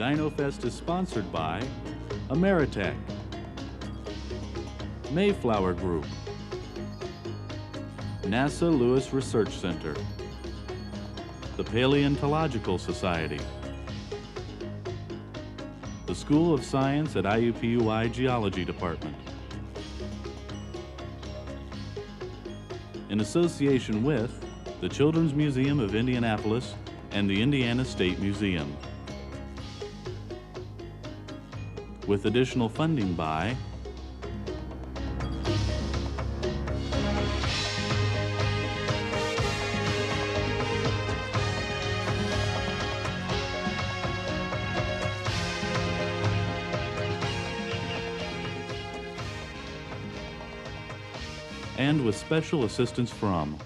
Dino Fest is sponsored by Ameritech, Mayflower Group, NASA Lewis Research Center, the Paleontological Society, the School of Science at IUPUI Geology Department, in association with the Children's Museum of Indianapolis and the Indiana State Museum, with additional funding by and with special assistance from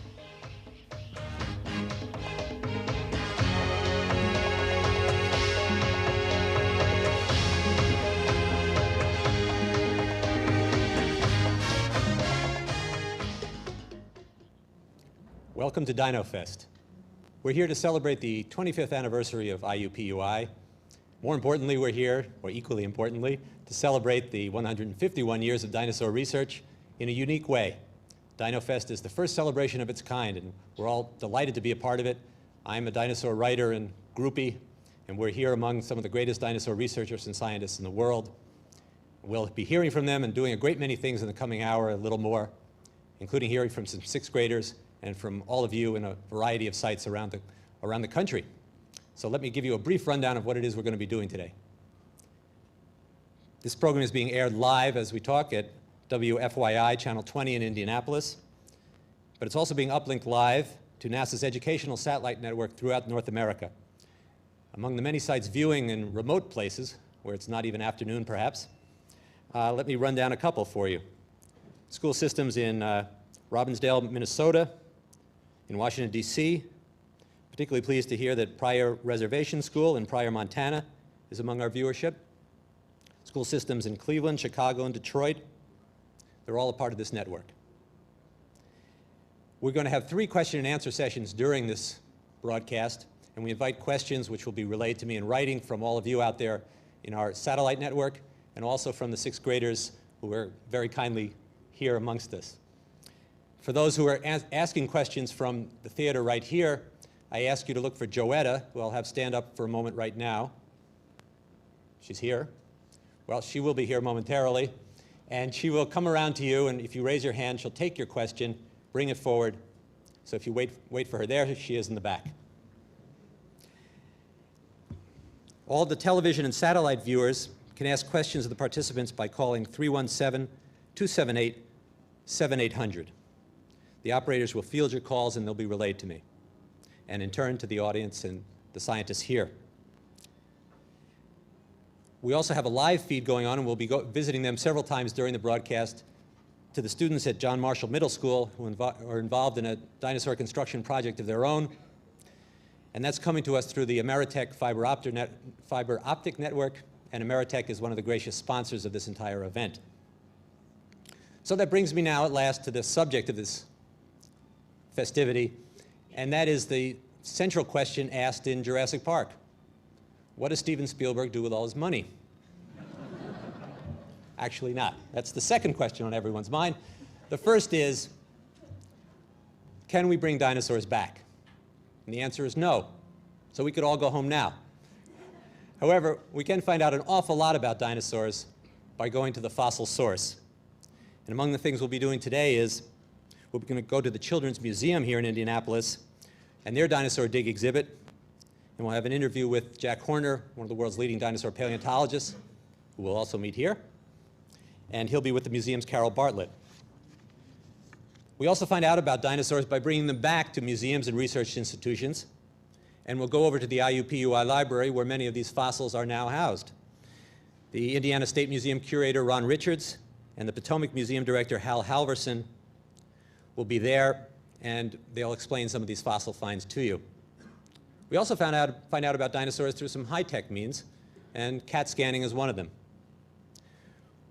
Welcome to Dino Fest. We're here to celebrate the 25th anniversary of IUPUI. More importantly, we're here, or equally importantly, to celebrate the 151 years of dinosaur research in a unique way. Dino Fest is the first celebration of its kind, and we're all delighted to be a part of it. I'm a dinosaur writer and groupie, and we're here among some of the greatest dinosaur researchers and scientists in the world. We'll be hearing from them and doing a great many things in the coming hour, a little more, including hearing from some sixth graders and from all of you in a variety of sites around the country. So let me give you a brief rundown of what it is we're going to be doing today. This program is being aired live as we talk at WFYI Channel 20 in Indianapolis, but it's also being uplinked live to NASA's educational satellite network throughout North America. Among the many sites viewing in remote places, where it's not even afternoon perhaps, let me run down a couple for you. School systems in Robbinsdale, Minnesota, in Washington, D.C. Particularly pleased to hear that Pryor Reservation School in Pryor, Montana is among our viewership. School systems in Cleveland, Chicago, and Detroit. They're all a part of this network. We're going to have 3 question and answer sessions during this broadcast, and we invite questions which will be relayed to me in writing from all of you out there in our satellite network, and also from the 6th graders who are very kindly here amongst us. For those who are asking questions from the theater right here, I ask you to look for Joetta, who I'll have stand up for a moment right now. She's here. Well, she will be here momentarily. And she will come around to you, and if you raise your hand, she'll take your question, bring it forward. So if you wait for her there, she is in the back. All the television and satellite viewers can ask questions of the participants by calling 317-278-7800. The operators will field your calls, and they'll be relayed to me, and in turn to the audience and the scientists here. We also have a live feed going on, and we'll be visiting them several times during the broadcast to the students at John Marshall Middle School who are involved in a dinosaur construction project of their own. And that's coming to us through the Ameritech fiber optic network, and Ameritech is one of the gracious sponsors of this entire event. So that brings me now at last to the subject of this festivity, and that is the central question asked in Jurassic Park. What does Steven Spielberg do with all his money? Actually not. That's the second question on everyone's mind. The first is, can we bring dinosaurs back? And the answer is no. So we could all go home now. However, we can find out an awful lot about dinosaurs by going to the fossil source. And among the things we'll be doing today is we're going to go to the Children's Museum here in Indianapolis and their dinosaur dig exhibit. And we'll have an interview with Jack Horner, one of the world's leading dinosaur paleontologists, who we'll also meet here. And he'll be with the museum's Carol Bartlett. We also find out about dinosaurs by bringing them back to museums and research institutions. And we'll go over to the IUPUI library, where many of these fossils are now housed. The Indiana State Museum curator, Ron Richards, and the Potomac Museum director, Hal Halverson, will be there, and they'll explain some of these fossil finds to you. We also find out about dinosaurs through some high-tech means, and CAT scanning is one of them.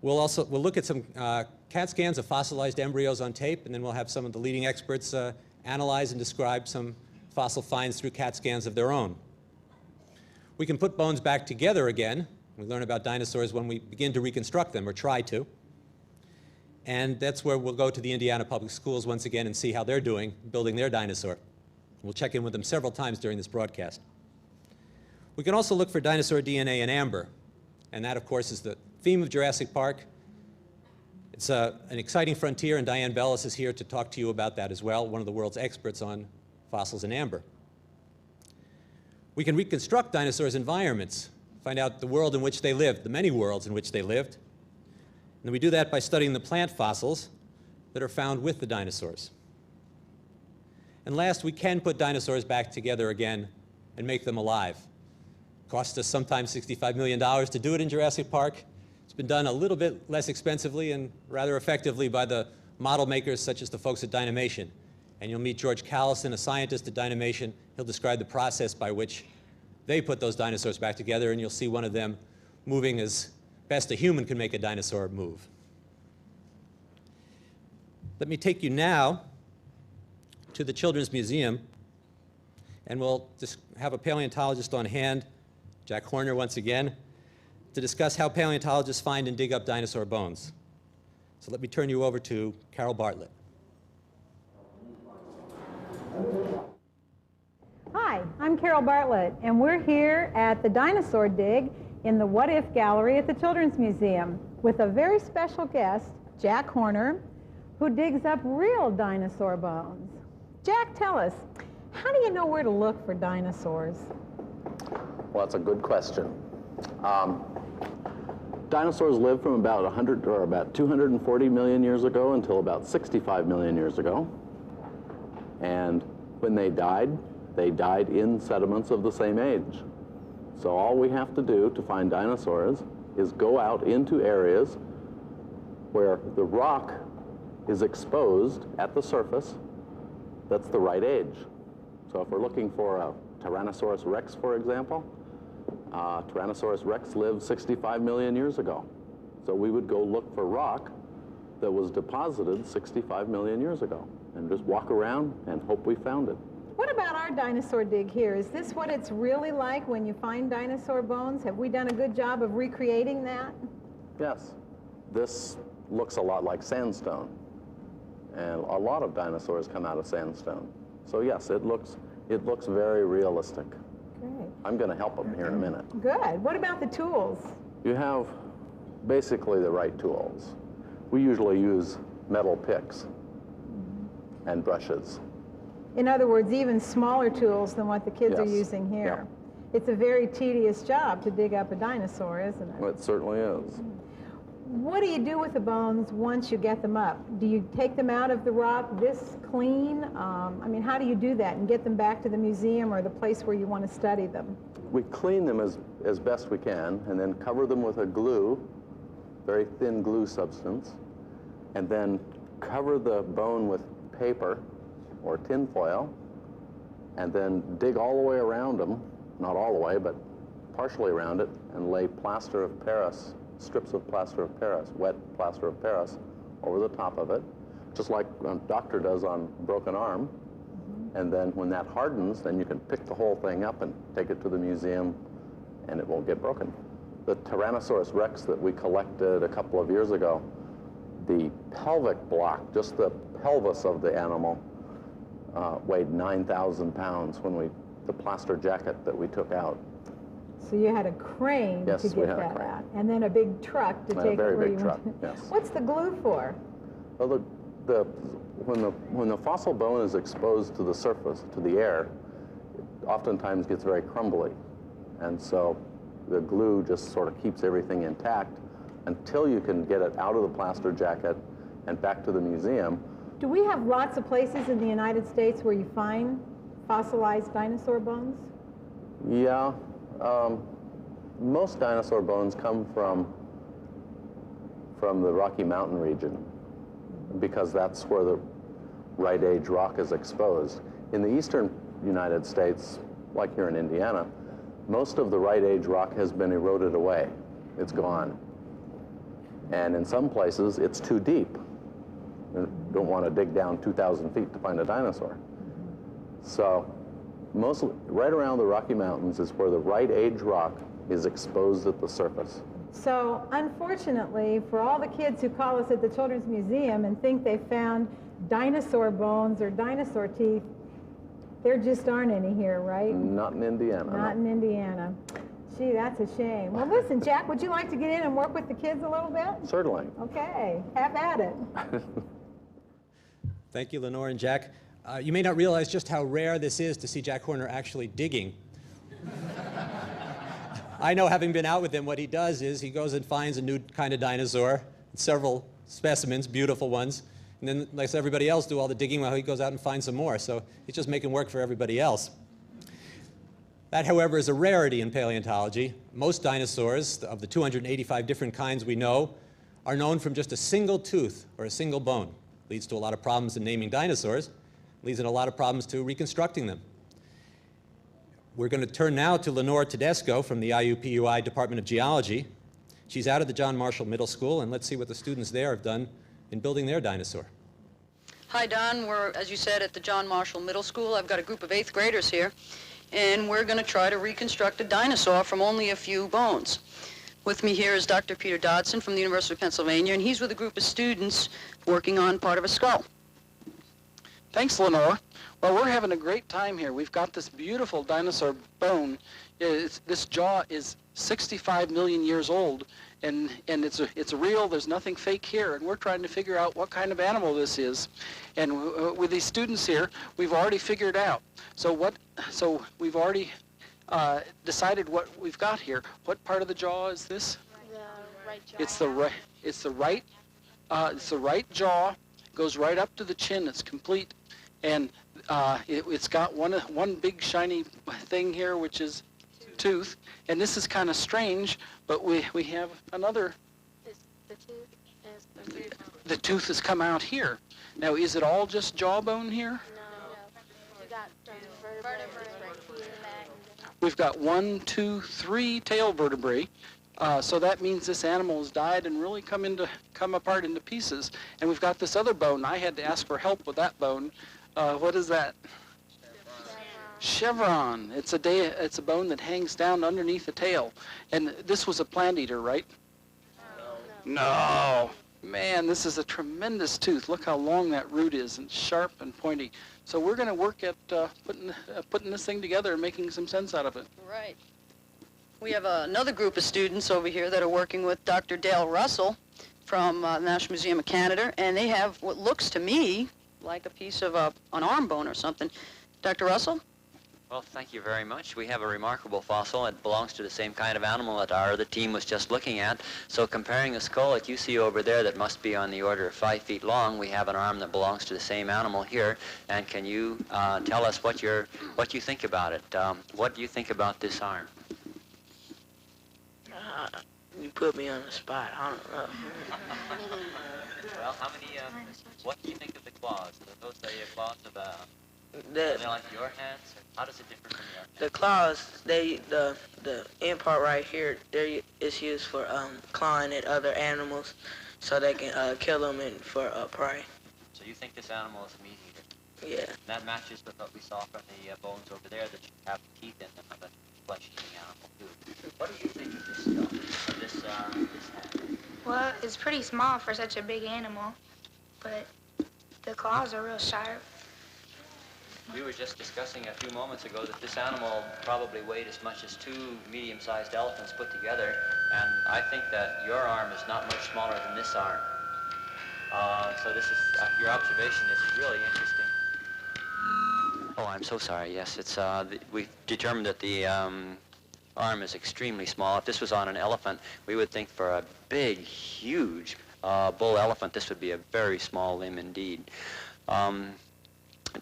We'll look at some CAT scans of fossilized embryos on tape, and then we'll have some of the leading experts analyze and describe some fossil finds through CAT scans of their own. We can put bones back together again. We learn about dinosaurs when we begin to reconstruct them, or try to. And that's where we'll go to the Indiana Public Schools once again and see how they're doing, building their dinosaur. We'll check in with them several times during this broadcast. We can also look for dinosaur DNA in amber. And that, of course, is the theme of Jurassic Park. It's an exciting frontier, and Diane Bellis is here to talk to you about that as well, one of the world's experts on fossils in amber. We can reconstruct dinosaurs' environments, find out the world in which they lived, the many worlds in which they lived. And we do that by studying the plant fossils that are found with the dinosaurs. And last, we can put dinosaurs back together again and make them alive. It cost us sometimes $65 million to do it in Jurassic Park. It's been done a little bit less expensively and rather effectively by the model makers such as the folks at Dynamation. And you'll meet George Callison, a scientist at Dynamation. He'll describe the process by which they put those dinosaurs back together, and you'll see one of them moving as best a human can make a dinosaur move. Let me take you now to the Children's Museum, and we'll just have a paleontologist on hand, Jack Horner once again, to discuss how paleontologists find and dig up dinosaur bones. So let me turn you over to Carol Bartlett. Hi, I'm Carol Bartlett, and we're here at the Dinosaur Dig in the What If Gallery at the Children's Museum with a very special guest, Jack Horner, who digs up real dinosaur bones. Jack, tell us, how do you know where to look for dinosaurs? Well, that's a good question. Dinosaurs lived from about 100 or about 240 million years ago until about 65 million years ago. And when they died in sediments of the same age. So all we have to do to find dinosaurs is go out into areas where the rock is exposed at the surface that's the right age. So if we're looking for a Tyrannosaurus rex, for example, Tyrannosaurus rex lived 65 million years ago. So we would go look for rock that was deposited 65 million years ago and just walk around and hope we found it. What about our dinosaur dig here? Is this what it's really like when you find dinosaur bones? Have we done a good job of recreating that? Yes. This looks a lot like sandstone. And a lot of dinosaurs come out of sandstone. So yes, it looks very realistic. Great. I'm going to help them here in a minute. Good. What about the tools? You have basically the right tools. We usually use metal picks and brushes. In other words, even smaller tools than what the kids are Yes. using here. Yeah. It's a very tedious job to dig up a dinosaur, isn't it? It certainly is. What do you do with the bones once you get them up? Do you take them out of the rock this clean? I mean, how do you do that and get them back to the museum or the place where you want to study them? We clean them as best we can and then cover them with a glue, very thin glue substance, and then cover the bone with paper or tin foil, and then dig all the way around them, not all the way, but partially around it, and lay plaster of Paris, strips of plaster of Paris, wet plaster of Paris, over the top of it, just like a doctor does on a broken arm. And then when that hardens, then you can pick the whole thing up and take it to the museum, and it won't get broken. The Tyrannosaurus rex that we collected a couple of years ago, the pelvic block, just the pelvis of the animal, weighed 9,000 pounds when the plaster jacket that we took out. So you had a crane Yes, to we get had a that crane. out, and then a big truck to And take a very it where big you truck, want. yes. What's the glue for? Well, when the fossil bone is exposed to the surface, to the air, it oftentimes gets very crumbly. And so the glue just sort of keeps everything intact until you can get it out of the plaster jacket and back to the museum. Do we have lots of places in the United States where you find fossilized dinosaur bones? Yeah, most dinosaur bones come from the Rocky Mountain region because that's where the right age rock is exposed. In the eastern United States, like here in Indiana, most of the right age rock has been eroded away. It's gone. And in some places, it's too deep. You don't want to dig down 2,000 feet to find a dinosaur. So Mostly, right around the Rocky Mountains is where the right age rock is exposed at the surface. So unfortunately, for all the kids who call us at the Children's Museum and think they found dinosaur bones or dinosaur teeth, there just aren't any here, right? Not in Indiana. Not in Indiana. Gee, that's a shame. Well, listen, Jack, would you like to get in and work with the kids a little bit? Certainly. Okay, have at it. Thank you, Lenore and Jack. You may not realize just how rare this is to see Jack Horner actually digging. I know, having been out with him, what he does is he goes and finds a new kind of dinosaur, several specimens, beautiful ones, and then lets everybody else do all the digging while he goes out and finds some more. So he's just making work for everybody else. That, however, is a rarity in paleontology. Most dinosaurs, of the 285 different kinds we know, are known from just a single tooth or a single bone. Leads to a lot of problems in naming dinosaurs. Leads in a lot of problems to reconstructing them. We're going to turn now to Lenore Tedesco from the IUPUI Department of Geology. She's out of the John Marshall Middle School, and let's see what the students there have done in building their dinosaur. Hi, Don. We're, as you said, at the John Marshall Middle School. I've got a group of 8th graders here, and we're going to try to reconstruct a dinosaur from only a few bones. With me here is Dr. Peter Dodson from the University of Pennsylvania, and he's with a group of students working on part of a skull. Thanks, Lenore. Well, we're having a great time here. We've got this beautiful dinosaur bone. This jaw is 65 million years old, and it's real. There's nothing fake here, and we're trying to figure out what kind of animal this is. And with these students here, we've already figured out. So we've already decided what we've got here. What part of the jaw is this? The right jaw. It's the right jaw. Goes right up to the chin. It's complete, and it's got one big shiny thing here, which is tooth. And this is kind of strange, but we have another. The tooth has come out here. Now, is it all just jawbone here? No. You got vertebrae right here. We've got 1, 2, 3 tail vertebrae. So that means this animal has died and really come apart into pieces. And we've got this other bone. I had to ask for help with that bone. What is that? Chevron. It's a bone that hangs down underneath the tail. And this was a plant eater, right? No. Man, this is a tremendous tooth. Look how long that root is, and sharp and pointy. So we're going to work at putting this thing together and making some sense out of it. Right. We have another group of students over here that are working with Dr. Dale Russell from the National Museum of Canada, and they have what looks to me like a piece of an arm bone or something. Dr. Russell? Well, thank you very much. We have a remarkable fossil. It belongs to the same kind of animal that our other team was just looking at. So comparing the skull that you see over there that must be on the order of 5 feet long, we have an arm that belongs to the same animal here. And can you tell us what you think about it? What do you think about this arm? You put me on the spot. I don't know. Well, what do you think of the claws? Are those the claws of are they like your hands? Or how does it differ from your hands? The claws, the end part right here, is used for clawing at other animals, so they can kill them for prey. So you think this animal is a meat eater? Yeah. That matches with what we saw from the bones over there that have teeth in them of a flesh-eating animal too. What do you think of this skull, of this hand? Well, it's pretty small for such a big animal, but the claws are real sharp. We were just discussing a few moments ago that this animal probably weighed as much as 2 medium-sized elephants put together, and I think that your arm is not much smaller than this arm. So this is, your observation is really interesting. Oh, I'm so sorry. Yes, it's, we've determined that the arm is extremely small. If this was on an elephant, we would think for a big, huge bull elephant, this would be a very small limb indeed.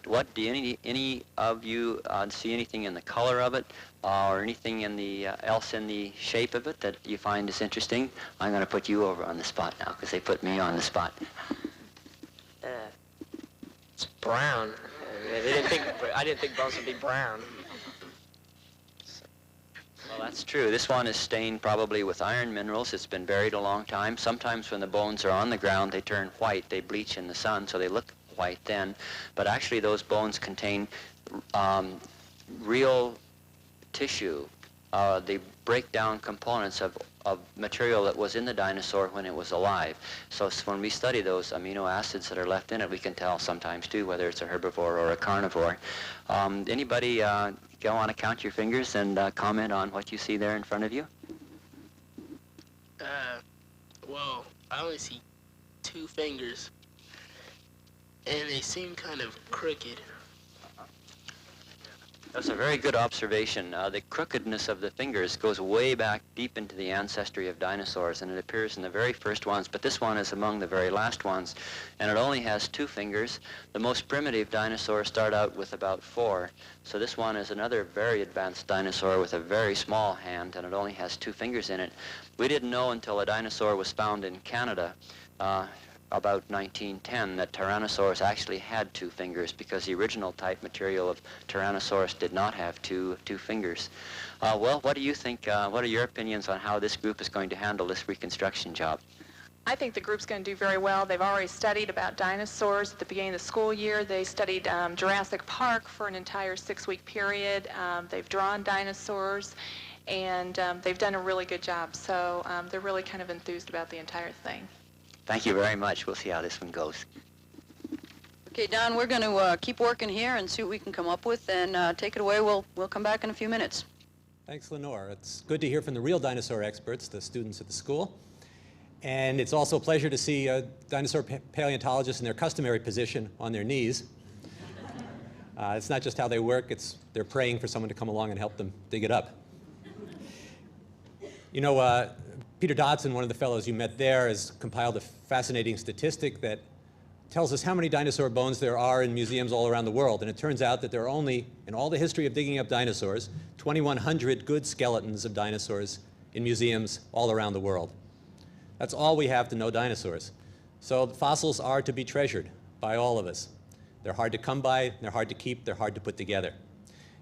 What do any of you see anything in the color of it, or anything in the else in the shape of it that you find is interesting? I'm going to put you over on the spot now because they put me on the spot. It's brown. I didn't think bones would be brown. Well, that's true. This one is stained probably with iron minerals. It's been buried a long time. Sometimes when the bones are on the ground, they turn white. They bleach in the sun, so they look white then. But actually, those bones contain real tissue, the breakdown components of material that was in the dinosaur when it was alive. So when we study those amino acids that are left in it, we can tell sometimes too whether it's a herbivore or a carnivore. Anybody want to count your fingers and comment on what you see there in front of you? Well, I only see 2 fingers, and they seem kind of crooked. That's a very good observation. The crookedness of the fingers goes way back deep into the ancestry of dinosaurs, and it appears in the very first ones, but this one is among the very last ones, and it only has 2 fingers. The most primitive dinosaurs start out with about 4, so this one is another very advanced dinosaur with a very small hand, and it only has 2 fingers in it. We didn't know until a dinosaur was found in Canada about 1910 that Tyrannosaurus actually had 2 fingers, because the original type material of Tyrannosaurus did not have two fingers. Well, what do you think, what are your opinions on how this group is going to handle this reconstruction job? I think the group's going to do very well. They've already studied about dinosaurs at the beginning of the school year. They studied Jurassic Park for an entire 6-week period. They've drawn dinosaurs, and they've done a really good job. So they're really kind of enthused about the entire thing. Thank you very much. We'll see how this one goes. Okay, Don, we're going to keep working here and see what we can come up with, and take it away. We'll come back in a few minutes. Thanks, Lenore. It's good to hear from the real dinosaur experts, the students at the school. And it's also a pleasure to see dinosaur paleontologists in their customary position on their knees. It's not just how they work, they're praying for someone to come along and help them dig it up. You know, Peter Dodson, one of the fellows you met there, has compiled a fascinating statistic that tells us how many dinosaur bones there are in museums all around the world. And it turns out that there are only, in all the history of digging up dinosaurs, 2,100 good skeletons of dinosaurs in museums all around the world. That's all we have to know dinosaurs. So the fossils are to be treasured by all of us. They're hard to come by, they're hard to keep, they're hard to put together.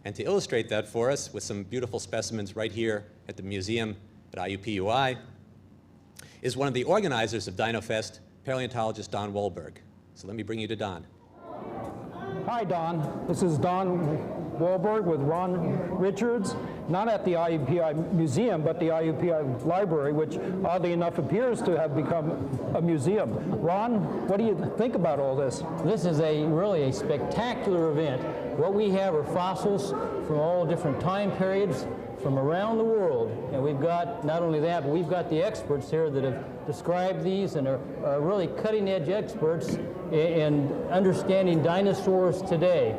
And to illustrate that for us with some beautiful specimens right here at the museum at IUPUI is one of the organizers of Dino Fest, paleontologist Don Wohlberg. So let me bring you to Don. Hi, Don. This is Don Wohlberg with Ron Richards, not at the IUPUI Museum, but the IUPUI Library, which oddly enough appears to have become a museum. Ron, what do you think about all this? This is really a spectacular event. What we have are fossils from all different time periods from around the world. And we've got, not only that, but we've got the experts here that have described these and are really cutting-edge experts in understanding dinosaurs today.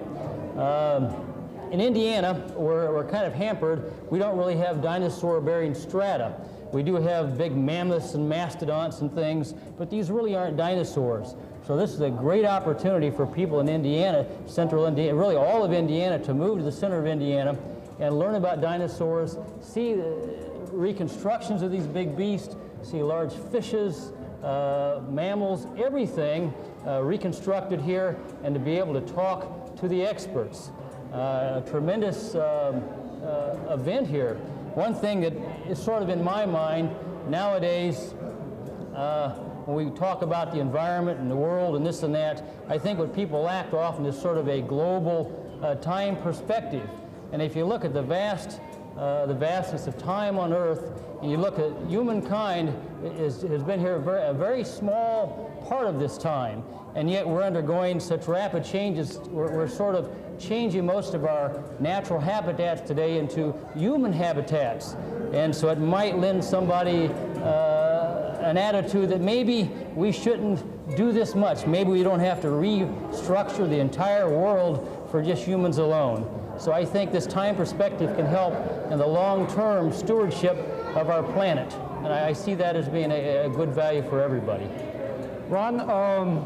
In Indiana, we're kind of hampered. We don't really have dinosaur-bearing strata. We do have big mammoths and mastodons and things, but these really aren't dinosaurs. So this is a great opportunity for people in Indiana, central Indiana, really all of Indiana, to move to the center of Indiana and learn about dinosaurs, see reconstructions of these big beasts, see large fishes, mammals, everything reconstructed here, and to be able to talk to the experts. A tremendous event here. One thing that is sort of in my mind nowadays, when we talk about the environment and the world and this and that, I think what people lack often is sort of a global time perspective. And if you look at the vastness of time on Earth, and you look at humankind has been here a very small part of this time, and yet we're undergoing such rapid changes. We're sort of changing most of our natural habitats today into human habitats. And so it might lend somebody an attitude that maybe we shouldn't do this much. Maybe we don't have to restructure the entire world for just humans alone. So I think this time perspective can help in the long-term stewardship of our planet. And I see that as being a good value for everybody. Ron,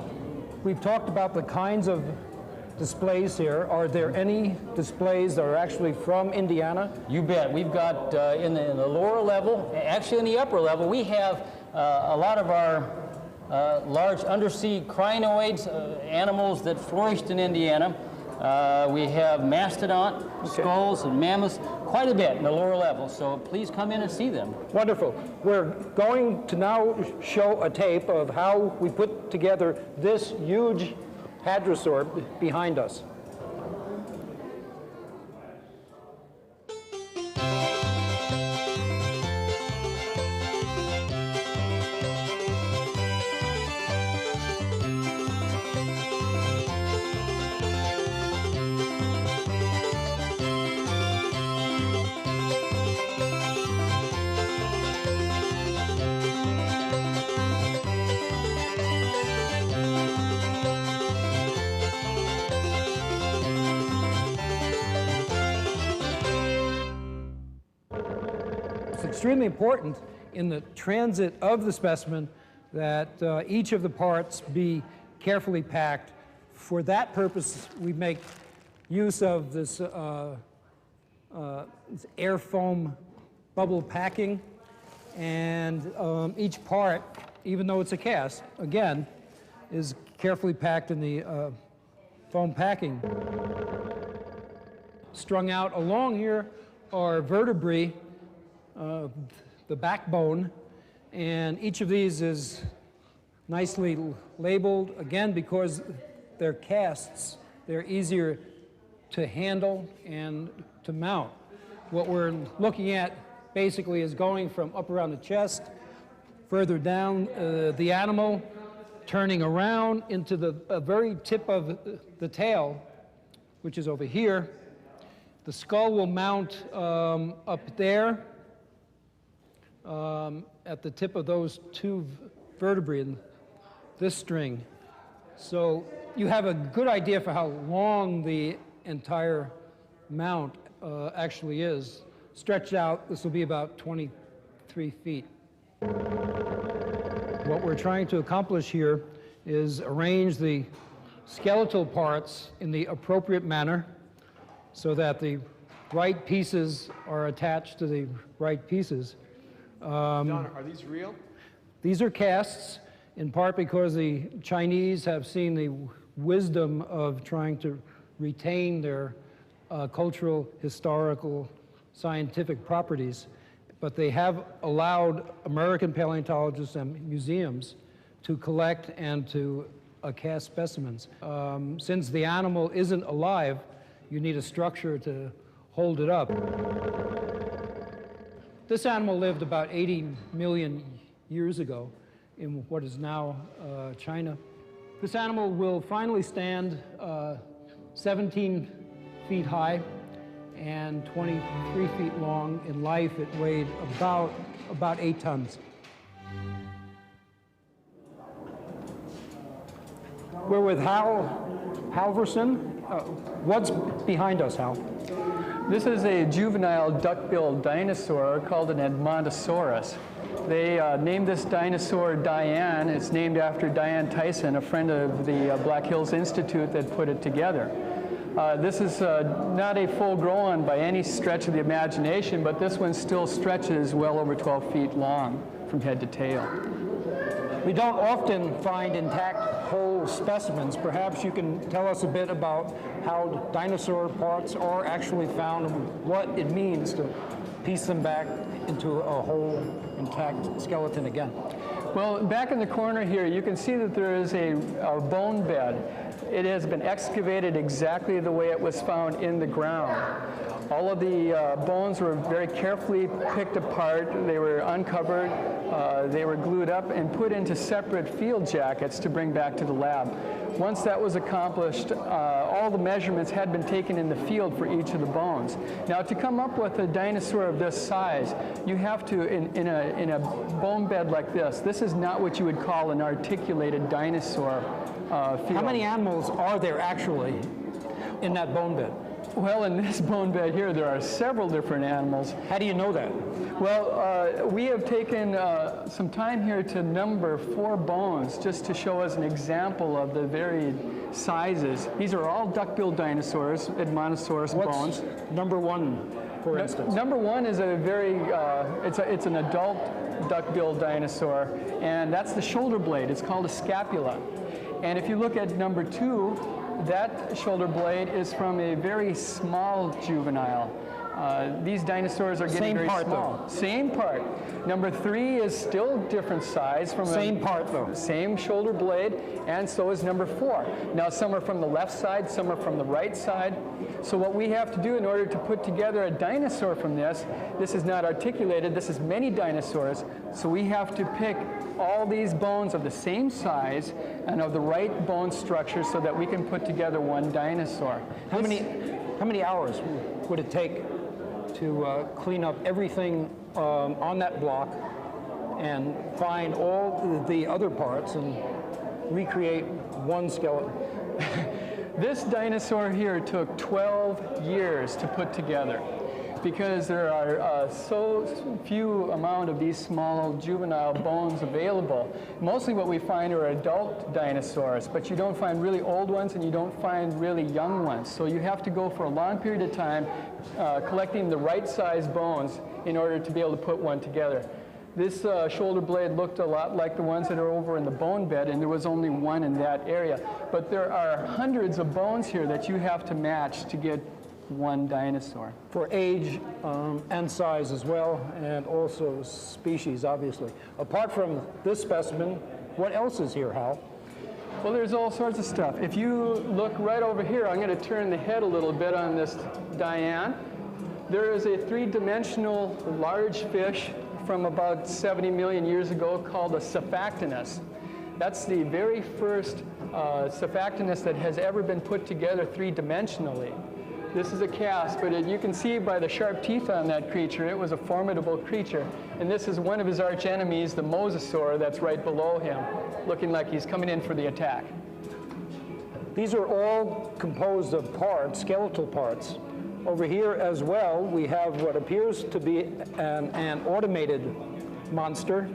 we've talked about the kinds of displays here. Are there any displays that are actually from Indiana? You bet. We've got in the lower level, actually in the upper level, we have a lot of our large undersea crinoids, animals that flourished in Indiana. We have mastodon, skulls, and mammoths, quite a bit in the lower level, so please come in and see them. Wonderful. We're going to now show a tape of how we put together this huge hadrosaur behind us. extremely important in the transit of the specimen that each of the parts be carefully packed. For that purpose, we make use of this air foam bubble packing, and each part, even though it's a cast, again, is carefully packed in the foam packing. Strung out along here are vertebrae, the backbone, and each of these is nicely labeled, again, because they're casts. They're easier to handle and to mount. What we're looking at basically is going from up around the chest, further down the animal, turning around into the very tip of the tail, which is over here. The skull will mount up there at the tip of those two vertebrae in this string. So you have a good idea for how long the entire mount actually is. Stretched out, this will be about 23 feet. What we're trying to accomplish here is arrange the skeletal parts in the appropriate manner so that the right pieces are attached to the right pieces. Don, are these real? These are casts, in part because the Chinese have seen the wisdom of trying to retain their cultural, historical, scientific properties, but they have allowed American paleontologists and museums to collect and to cast specimens. Since the animal isn't alive, you need a structure to hold it up. This animal lived about 80 million years ago in what is now China. This animal will finally stand 17 feet high and 23 feet long. In life, it weighed about 8 tons. We're with Hal Halverson. What's behind us, Hal? This is a juvenile duck-billed dinosaur called an Edmontosaurus. They named this dinosaur Diane. It's named after Diane Tyson, a friend of the Black Hills Institute that put it together. This is not a full-grown by any stretch of the imagination, but this one still stretches well over 12 feet long from head to tail. We don't often find intact whole specimens. Perhaps you can tell us a bit about how dinosaur parts are actually found and what it means to piece them back into a whole intact skeleton again. Well, back in the corner here, you can see that there is a bone bed. It has been excavated exactly the way it was found in the ground. All of the bones were very carefully picked apart. They were uncovered. They were glued up and put into separate field jackets to bring back to the lab. Once that was accomplished, all the measurements had been taken in the field for each of the bones. Now, to come up with a dinosaur of this size, you have to, in a bone bed like this is not what you would call an articulated dinosaur field. How many animals are there actually in that bone bed? Well, in this bone bed here, there are several different animals. How do you know that? Well, we have taken some time here to number 4 bones just to show us an example of the varied sizes. These are all duck-billed dinosaurs, Edmontosaurus bones. Number 1, for instance? Number 1 is a very, it's an adult duck-billed dinosaur, and that's the shoulder blade. It's called a scapula. And if you look at number 2, that shoulder blade is from a very small juvenile. These dinosaurs are getting very small. Though. Same part. Number 3 is still different size. Same part, though. Same shoulder blade, and so is number 4. Now, some are from the left side, some are from the right side. So what we have to do in order to put together a dinosaur from this is not articulated, this is many dinosaurs, so we have to pick all these bones of the same size and of the right bone structure so that we can put together one dinosaur. How many hours would it take to clean up everything on that block and find all the other parts and recreate one skeleton? This dinosaur here took 12 years to put together. because there are so few amount of these small juvenile bones available. Mostly what we find are adult dinosaurs, but you don't find really old ones and you don't find really young ones. So you have to go for a long period of time collecting the right size bones in order to be able to put one together. This shoulder blade looked a lot like the ones that are over in the bone bed, and there was only one in that area. But there are hundreds of bones here that you have to match to get one dinosaur. For age and size as well, and also species, obviously. Apart from this specimen, what else is here, Hal? Well, there's all sorts of stuff. If you look right over here, I'm going to turn the head a little bit on this Diane. There is a three-dimensional large fish from about 70 million years ago called a Cephactinus. That's the very first Cephactinus that has ever been put together three-dimensionally. This is a cast, but you can see by the sharp teeth on that creature, it was a formidable creature. And this is one of his arch enemies, the mosasaur, that's right below him, looking like he's coming in for the attack. These are all composed of parts, skeletal parts. Over here as well, we have what appears to be an automated monster.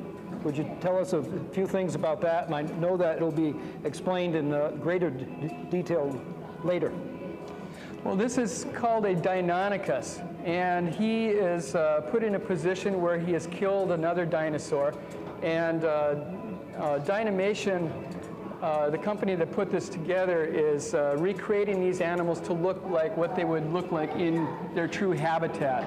Would you tell us a few things about that? And I know that it'll be explained in greater detail later. Well, this is called a Deinonychus, and he is put in a position where he has killed another dinosaur. And Dynamation, the company that put this together, is recreating these animals to look like what they would look like in their true habitat.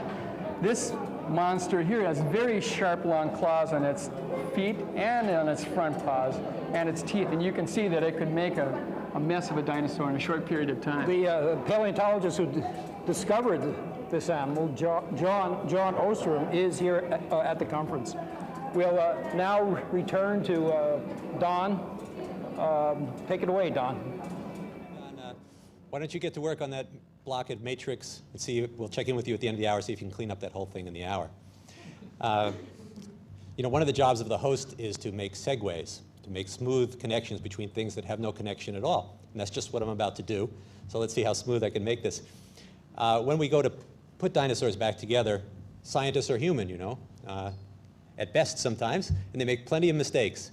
This monster here has very sharp, long claws on its feet and on its front paws and its teeth, and you can see that it could make a mess of a dinosaur in a short period of time. The paleontologist who discovered this animal, John Ostrom, is here at the conference. We'll now return to Don. Take it away, Don. Why don't you get to work on that block of matrix and see, we'll check in with you at the end of the hour, see if you can clean up that whole thing in the hour. You know, one of the jobs of the host is to make segues, to make smooth connections between things that have no connection at all. And that's just what I'm about to do. So let's see how smooth I can make this. When we go to put dinosaurs back together, scientists are human, you know, at best sometimes, and they make plenty of mistakes.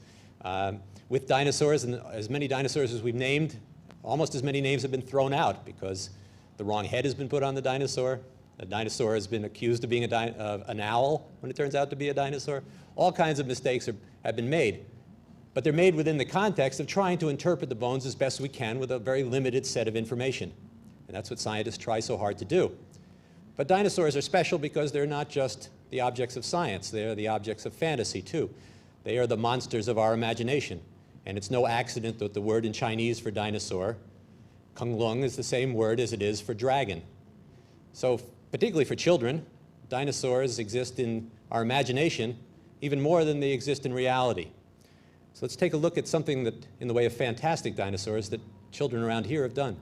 With dinosaurs, and as many dinosaurs as we've named, almost as many names have been thrown out because the wrong head has been put on the dinosaur. The dinosaur has been accused of being an owl when it turns out to be a dinosaur. All kinds of mistakes have been made. But they're made within the context of trying to interpret the bones as best we can with a very limited set of information. And that's what scientists try so hard to do. But dinosaurs are special because they're not just the objects of science. They're the objects of fantasy, too. They are the monsters of our imagination. And it's no accident that the word in Chinese for dinosaur, Kunlun, is the same word as it is for dragon. So particularly for children, dinosaurs exist in our imagination even more than they exist in reality. So let's take a look at something that, in the way of fantastic dinosaurs, that children around here have done.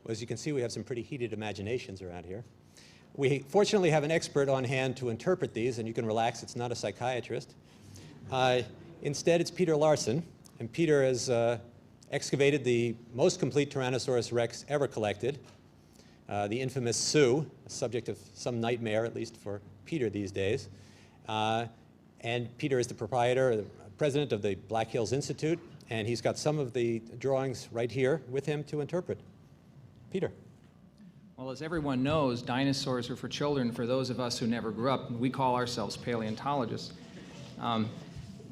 Well, as you can see, we have some pretty heated imaginations around here. We fortunately have an expert on hand to interpret these, and you can relax, it's not a psychiatrist. Instead, it's Peter Larson, and Peter has excavated the most complete Tyrannosaurus rex ever collected, the infamous Sue, a subject of some nightmare, at least for Peter these days. And Peter is the proprietor, the president of the Black Hills Institute, and he's got some of the drawings right here with him to interpret. Peter. Well, as everyone knows, dinosaurs are for children, for those of us who never grew up. We call ourselves paleontologists.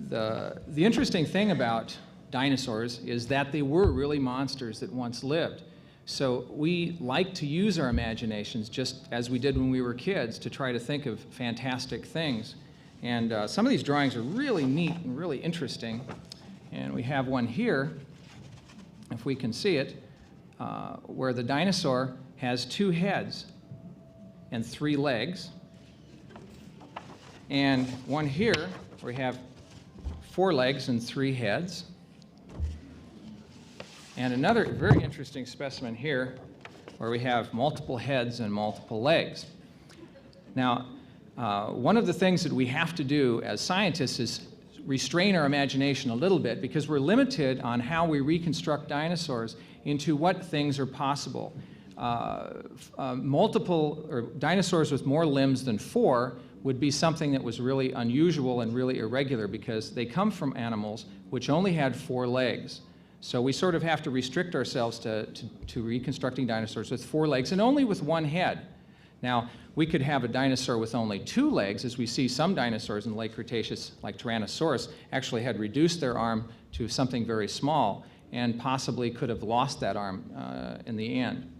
The interesting thing about dinosaurs is that they were really monsters that once lived. So we like to use our imaginations, just as we did when we were kids, to try to think of fantastic things. And some of these drawings are really neat and really interesting. And we have one here, if we can see it, where the dinosaur has 2 heads and 3 legs. And one here, where we have 4 legs and 3 heads. And another very interesting specimen here, where we have multiple heads and multiple legs. Now, one of the things that we have to do as scientists is restrain our imagination a little bit, because we're limited on how we reconstruct dinosaurs into what things are possible. Dinosaurs with more limbs than 4 would be something that was really unusual and really irregular, because they come from animals which only had 4 legs. So we sort of have to restrict ourselves to reconstructing dinosaurs with 4 legs and only with 1 head. Now, we could have a dinosaur with only 2 legs, as we see some dinosaurs in the late Cretaceous, like Tyrannosaurus, actually had reduced their arm to something very small and possibly could have lost that arm in the end.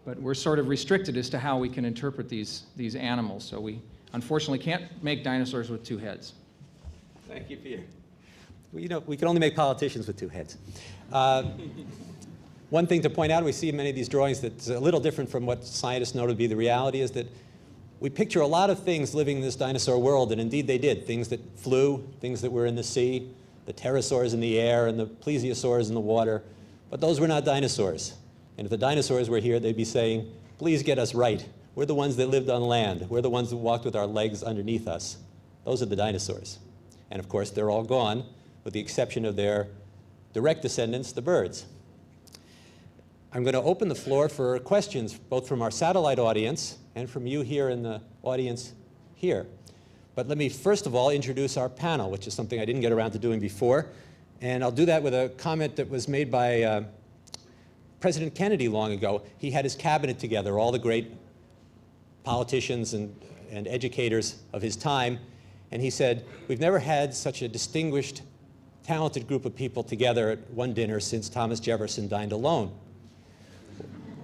But we're sort of restricted as to how we can interpret these animals, so we unfortunately can't make dinosaurs with 2 heads. Thank you, Peter. Well, you know, we can only make politicians with 2 heads. One thing to point out, we see in many of these drawings that's a little different from what scientists know to be the reality, is that we picture a lot of things living in this dinosaur world, and indeed they did. Things that flew, things that were in the sea, the pterosaurs in the air, and the plesiosaurs in the water. But those were not dinosaurs. And if the dinosaurs were here, they'd be saying, please get us right. We're the ones that lived on land. We're the ones that walked with our legs underneath us. Those are the dinosaurs. And of course, they're all gone, with the exception of their direct descendants, the birds. I'm going to open the floor for questions, both from our satellite audience and from you here in the audience here. But let me first of all introduce our panel, which is something I didn't get around to doing before. And I'll do that with a comment that was made by President Kennedy long ago. He had his cabinet together, all the great politicians and educators of his time. And he said, we've never had such a distinguished, talented group of people together at one dinner since Thomas Jefferson dined alone.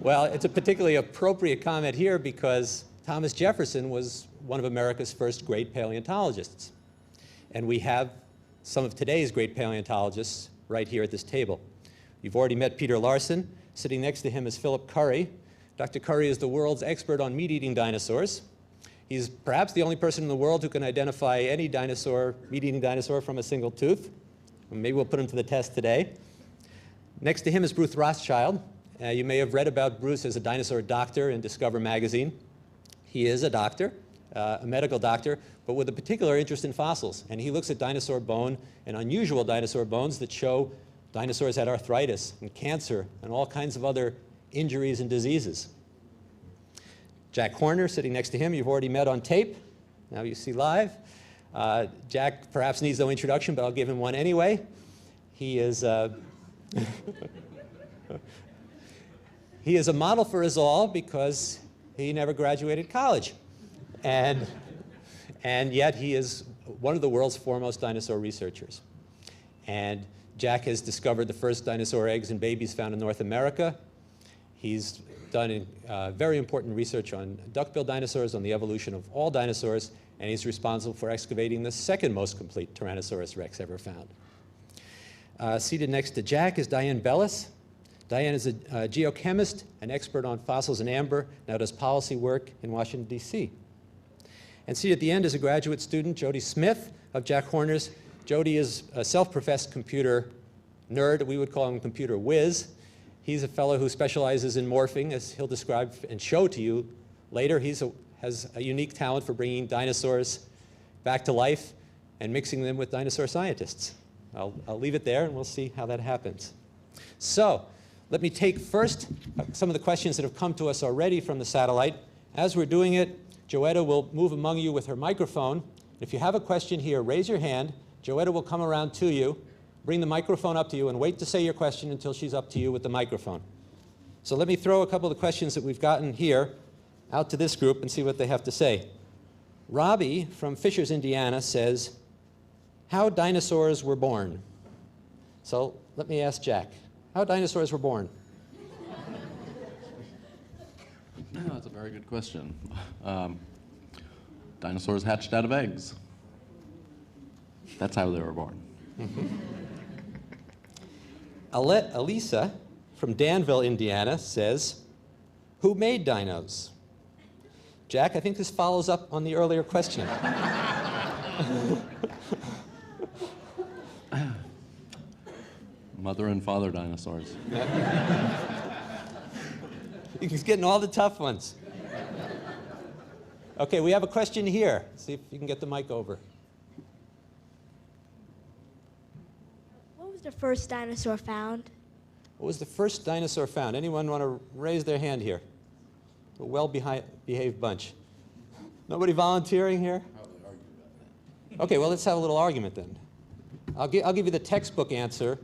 Well, it's a particularly appropriate comment here because Thomas Jefferson was one of America's first great paleontologists. And we have some of today's great paleontologists right here at this table. You've already met Peter Larson. Sitting next to him is Philip Curry. Dr. Curry is the world's expert on meat-eating dinosaurs. He's perhaps the only person in the world who can identify any dinosaur, meat-eating dinosaur, from a single tooth. Maybe we'll put him to the test today. Next to him is Bruce Rothschild. You may have read about Bruce as a dinosaur doctor in Discover magazine. He is a doctor, a medical doctor, but with a particular interest in fossils. And he looks at dinosaur bone and unusual dinosaur bones that show dinosaurs had arthritis and cancer and all kinds of other injuries and diseases. Jack Horner, sitting next to him, you've already met on tape. Now you see live. Jack perhaps needs no introduction, but I'll give him one anyway. He is he is a model for us all because he never graduated college. And yet he is one of the world's foremost dinosaur researchers. And Jack has discovered the first dinosaur eggs in babies found in North America. He's done very important research on duck-billed dinosaurs, on the evolution of all dinosaurs, and he's responsible for excavating the second most complete Tyrannosaurus rex ever found. Seated next to Jack is Diane Bellis. Diane is a geochemist, an expert on fossils in amber, now does policy work in Washington, D.C. And seated at the end is a graduate student, Jody Smith of Jack Horner's. Jody is a self-professed computer nerd. We would call him computer whiz. He's a fellow who specializes in morphing, as he'll describe and show to you later. He has a unique talent for bringing dinosaurs back to life and mixing them with dinosaur scientists. I'll leave it there, and we'll see how that happens. So let me take first some of the questions that have come to us already from the satellite. As we're doing it, Joetta will move among you with her microphone. If you have a question here, raise your hand. Joetta will come around to you, bring the microphone up to you, and wait to say your question until she's up to you with the microphone. So let me throw a couple of the questions that we've gotten here out to this group and see what they have to say. Robbie from Fishers, Indiana says, how dinosaurs were born. So let me ask Jack, how dinosaurs were born? That's a very good question. Dinosaurs hatched out of eggs. That's how they were born. Elisa from Danville, Indiana says, who made dinos? Jack, I think this follows up on the earlier question. Mother and father dinosaurs. He's getting all the tough ones. Okay, we have a question here. See if you can get the mic over. What was the first dinosaur found? What was the first dinosaur found? Anyone want to raise their hand here? A well-behaved bunch. Nobody volunteering here? Okay, well, let's have a little argument then. I'll give you the textbook answer,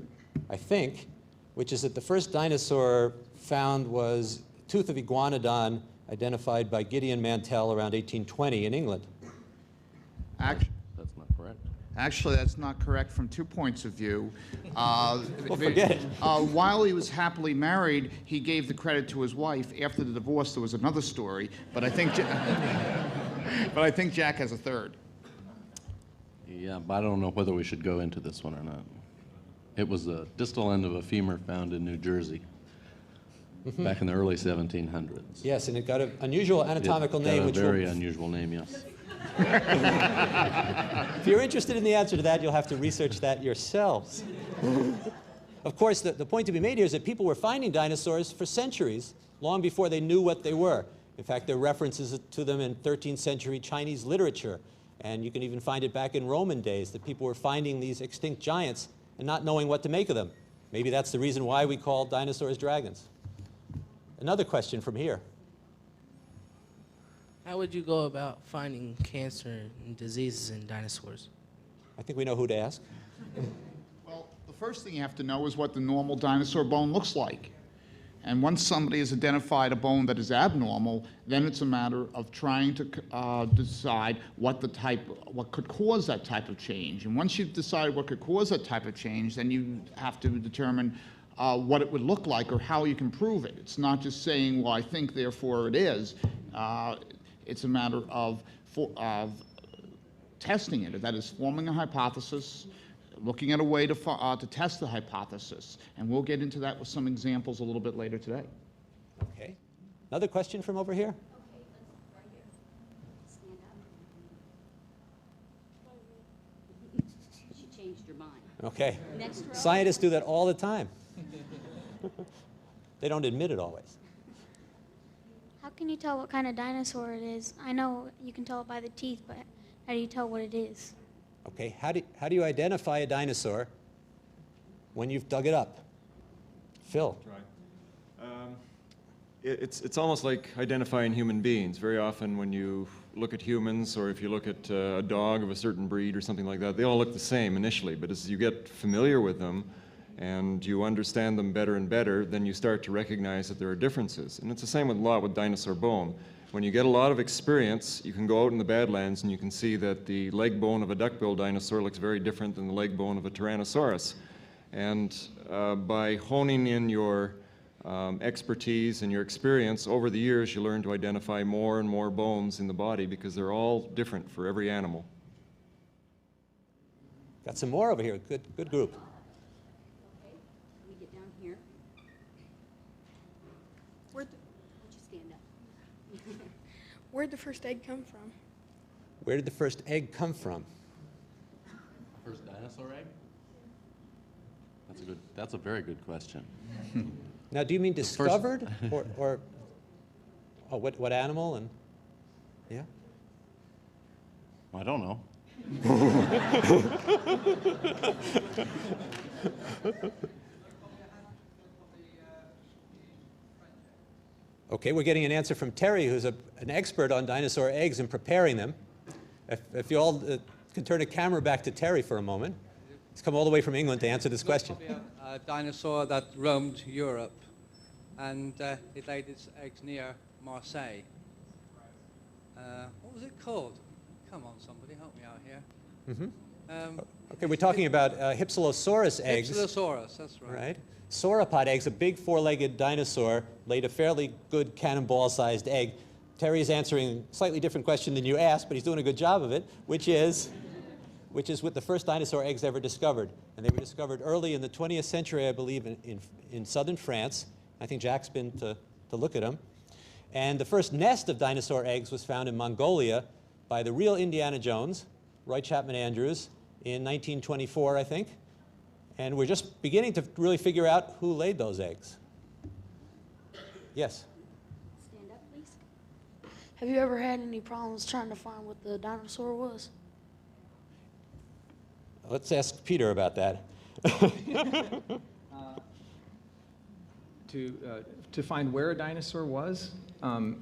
I think, which is that the first dinosaur found was tooth of iguanodon, identified by Gideon Mantell around 1820 in England. That's not correct. Actually, that's not correct from 2 points of view. Well, forget it. While he was happily married, he gave the credit to his wife. After the divorce, there was another story, but I think, but I think Jack has a third. Yeah, but I don't know whether we should go into this one or not. It was the distal end of a femur found in New Jersey back in the early 1700s. Yes, and it got an unusual anatomical name. Got a very unusual name, yes. If you're interested in the answer to that, you'll have to research that yourselves. Of course, the point to be made here is that people were finding dinosaurs for centuries, long before they knew what they were. In fact, there are references to them in 13th century Chinese literature, and you can even find it back in Roman days, that people were finding these extinct giants and not knowing what to make of them. Maybe that's the reason why we call dinosaurs dragons. Another question from here. How would you go about finding cancer and diseases in dinosaurs? I think we know who to ask. Well, the first thing you have to know is what the normal dinosaur bone looks like. And once somebody has identified a bone that is abnormal, then it's a matter of trying to decide what could cause that type of change. And once you've decided what could cause that type of change, then you have to determine what it would look like or how you can prove it. It's not just saying, well, I think, therefore it is. It's a matter of testing it. That is, forming a hypothesis, looking at a way to test the hypothesis. And we'll get into that with some examples a little bit later today. Okay. Another question from over here? She changed her mind. Okay. Next row. Scientists do that all the time. They don't admit it always. How can you tell what kind of dinosaur it is? I know you can tell it by the teeth, but how do you tell what it is? Okay, how do you identify a dinosaur when you've dug it up? Phil. It's almost like identifying human beings. Very often when you look at humans, or if you look at a dog of a certain breed or something like that, they all look the same initially, but as you get familiar with them and you understand them better and better, then you start to recognize that there are differences. And it's the same with a lot with dinosaur bone. When you get a lot of experience, you can go out in the Badlands and you can see that the leg bone of a duck-billed dinosaur looks very different than the leg bone of a Tyrannosaurus. And by honing in your expertise and your experience over the years, you learn to identify more and more bones in the body because they're all different for every animal. Got some more over here. Good group. Okay, we get down here. Would you stand up? Where'd the first egg come from? Where did the first egg come from? First dinosaur egg? That's a very good question. Now, do you mean discovered, or oh, what animal? And yeah, I don't know. Okay, we're getting an answer from Terry, who's an expert on dinosaur eggs and preparing them. If you all could turn a camera back to Terry for a moment. He's come all the way from England to answer this question. A dinosaur that roamed Europe, and it laid its eggs near Marseille. What was it called? Come on, somebody, help me out here. Okay, we're talking about Hypsilosaurus eggs. Hypsilosaurus, that's right. Right. Sauropod eggs, a big four-legged dinosaur, laid a fairly good cannonball-sized egg. Terry's answering a slightly different question than you asked, but he's doing a good job of it, which is with the first dinosaur eggs ever discovered. And they were discovered early in the 20th century, I believe, in southern France. I think Jack's been to look at them. And the first nest of dinosaur eggs was found in Mongolia by the real Indiana Jones, Roy Chapman Andrews, in 1924, I think. And we're just beginning to really figure out who laid those eggs. Yes? Stand up, please. Have you ever had any problems trying to find what the dinosaur was? Let's ask Peter about that. To find where a dinosaur was,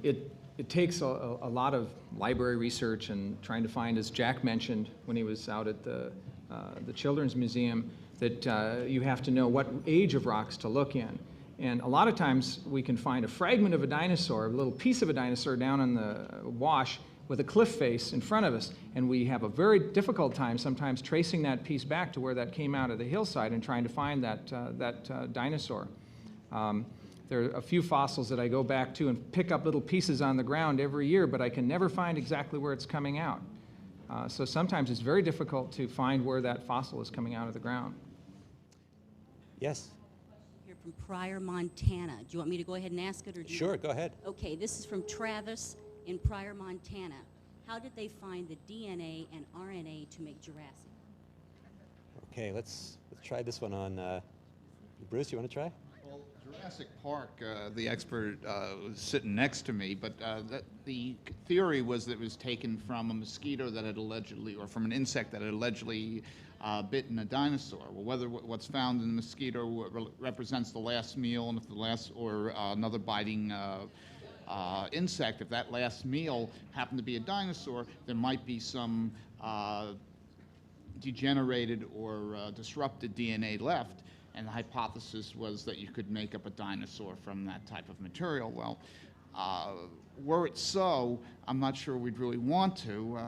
it takes a lot of library research and trying to find, as Jack mentioned when he was out at the Children's Museum, that you have to know what age of rocks to look in. And a lot of times we can find a fragment of a dinosaur, a little piece of a dinosaur down on the wash with a cliff face in front of us, and we have a very difficult time sometimes tracing that piece back to where that came out of the hillside and trying to find that dinosaur. There are a few fossils that I go back to and pick up little pieces on the ground every year, but I can never find exactly where it's coming out. So sometimes it's very difficult to find where that fossil is coming out of the ground. Yes? Here from Pryor, Montana. Do you want me to go ahead and ask it? Or do you Sure, go ahead. Okay, this is from Travis in Pryor, Montana. How did they find the DNA and RNA to make Jurassic? Okay, let's try this one on. Bruce, you want to try? Well, Jurassic Park, the expert was sitting next to me, but the theory was that it was taken from a mosquito that had allegedly, or from an insect that had allegedly bitten a dinosaur. Well, whether what's found in the mosquito represents the last meal, and if the last, or another biting insect, if that last meal happened to be a dinosaur, there might be some degenerated or disrupted DNA left. And the hypothesis was that you could make up a dinosaur from that type of material. Well, were it so, I'm not sure we'd really want to.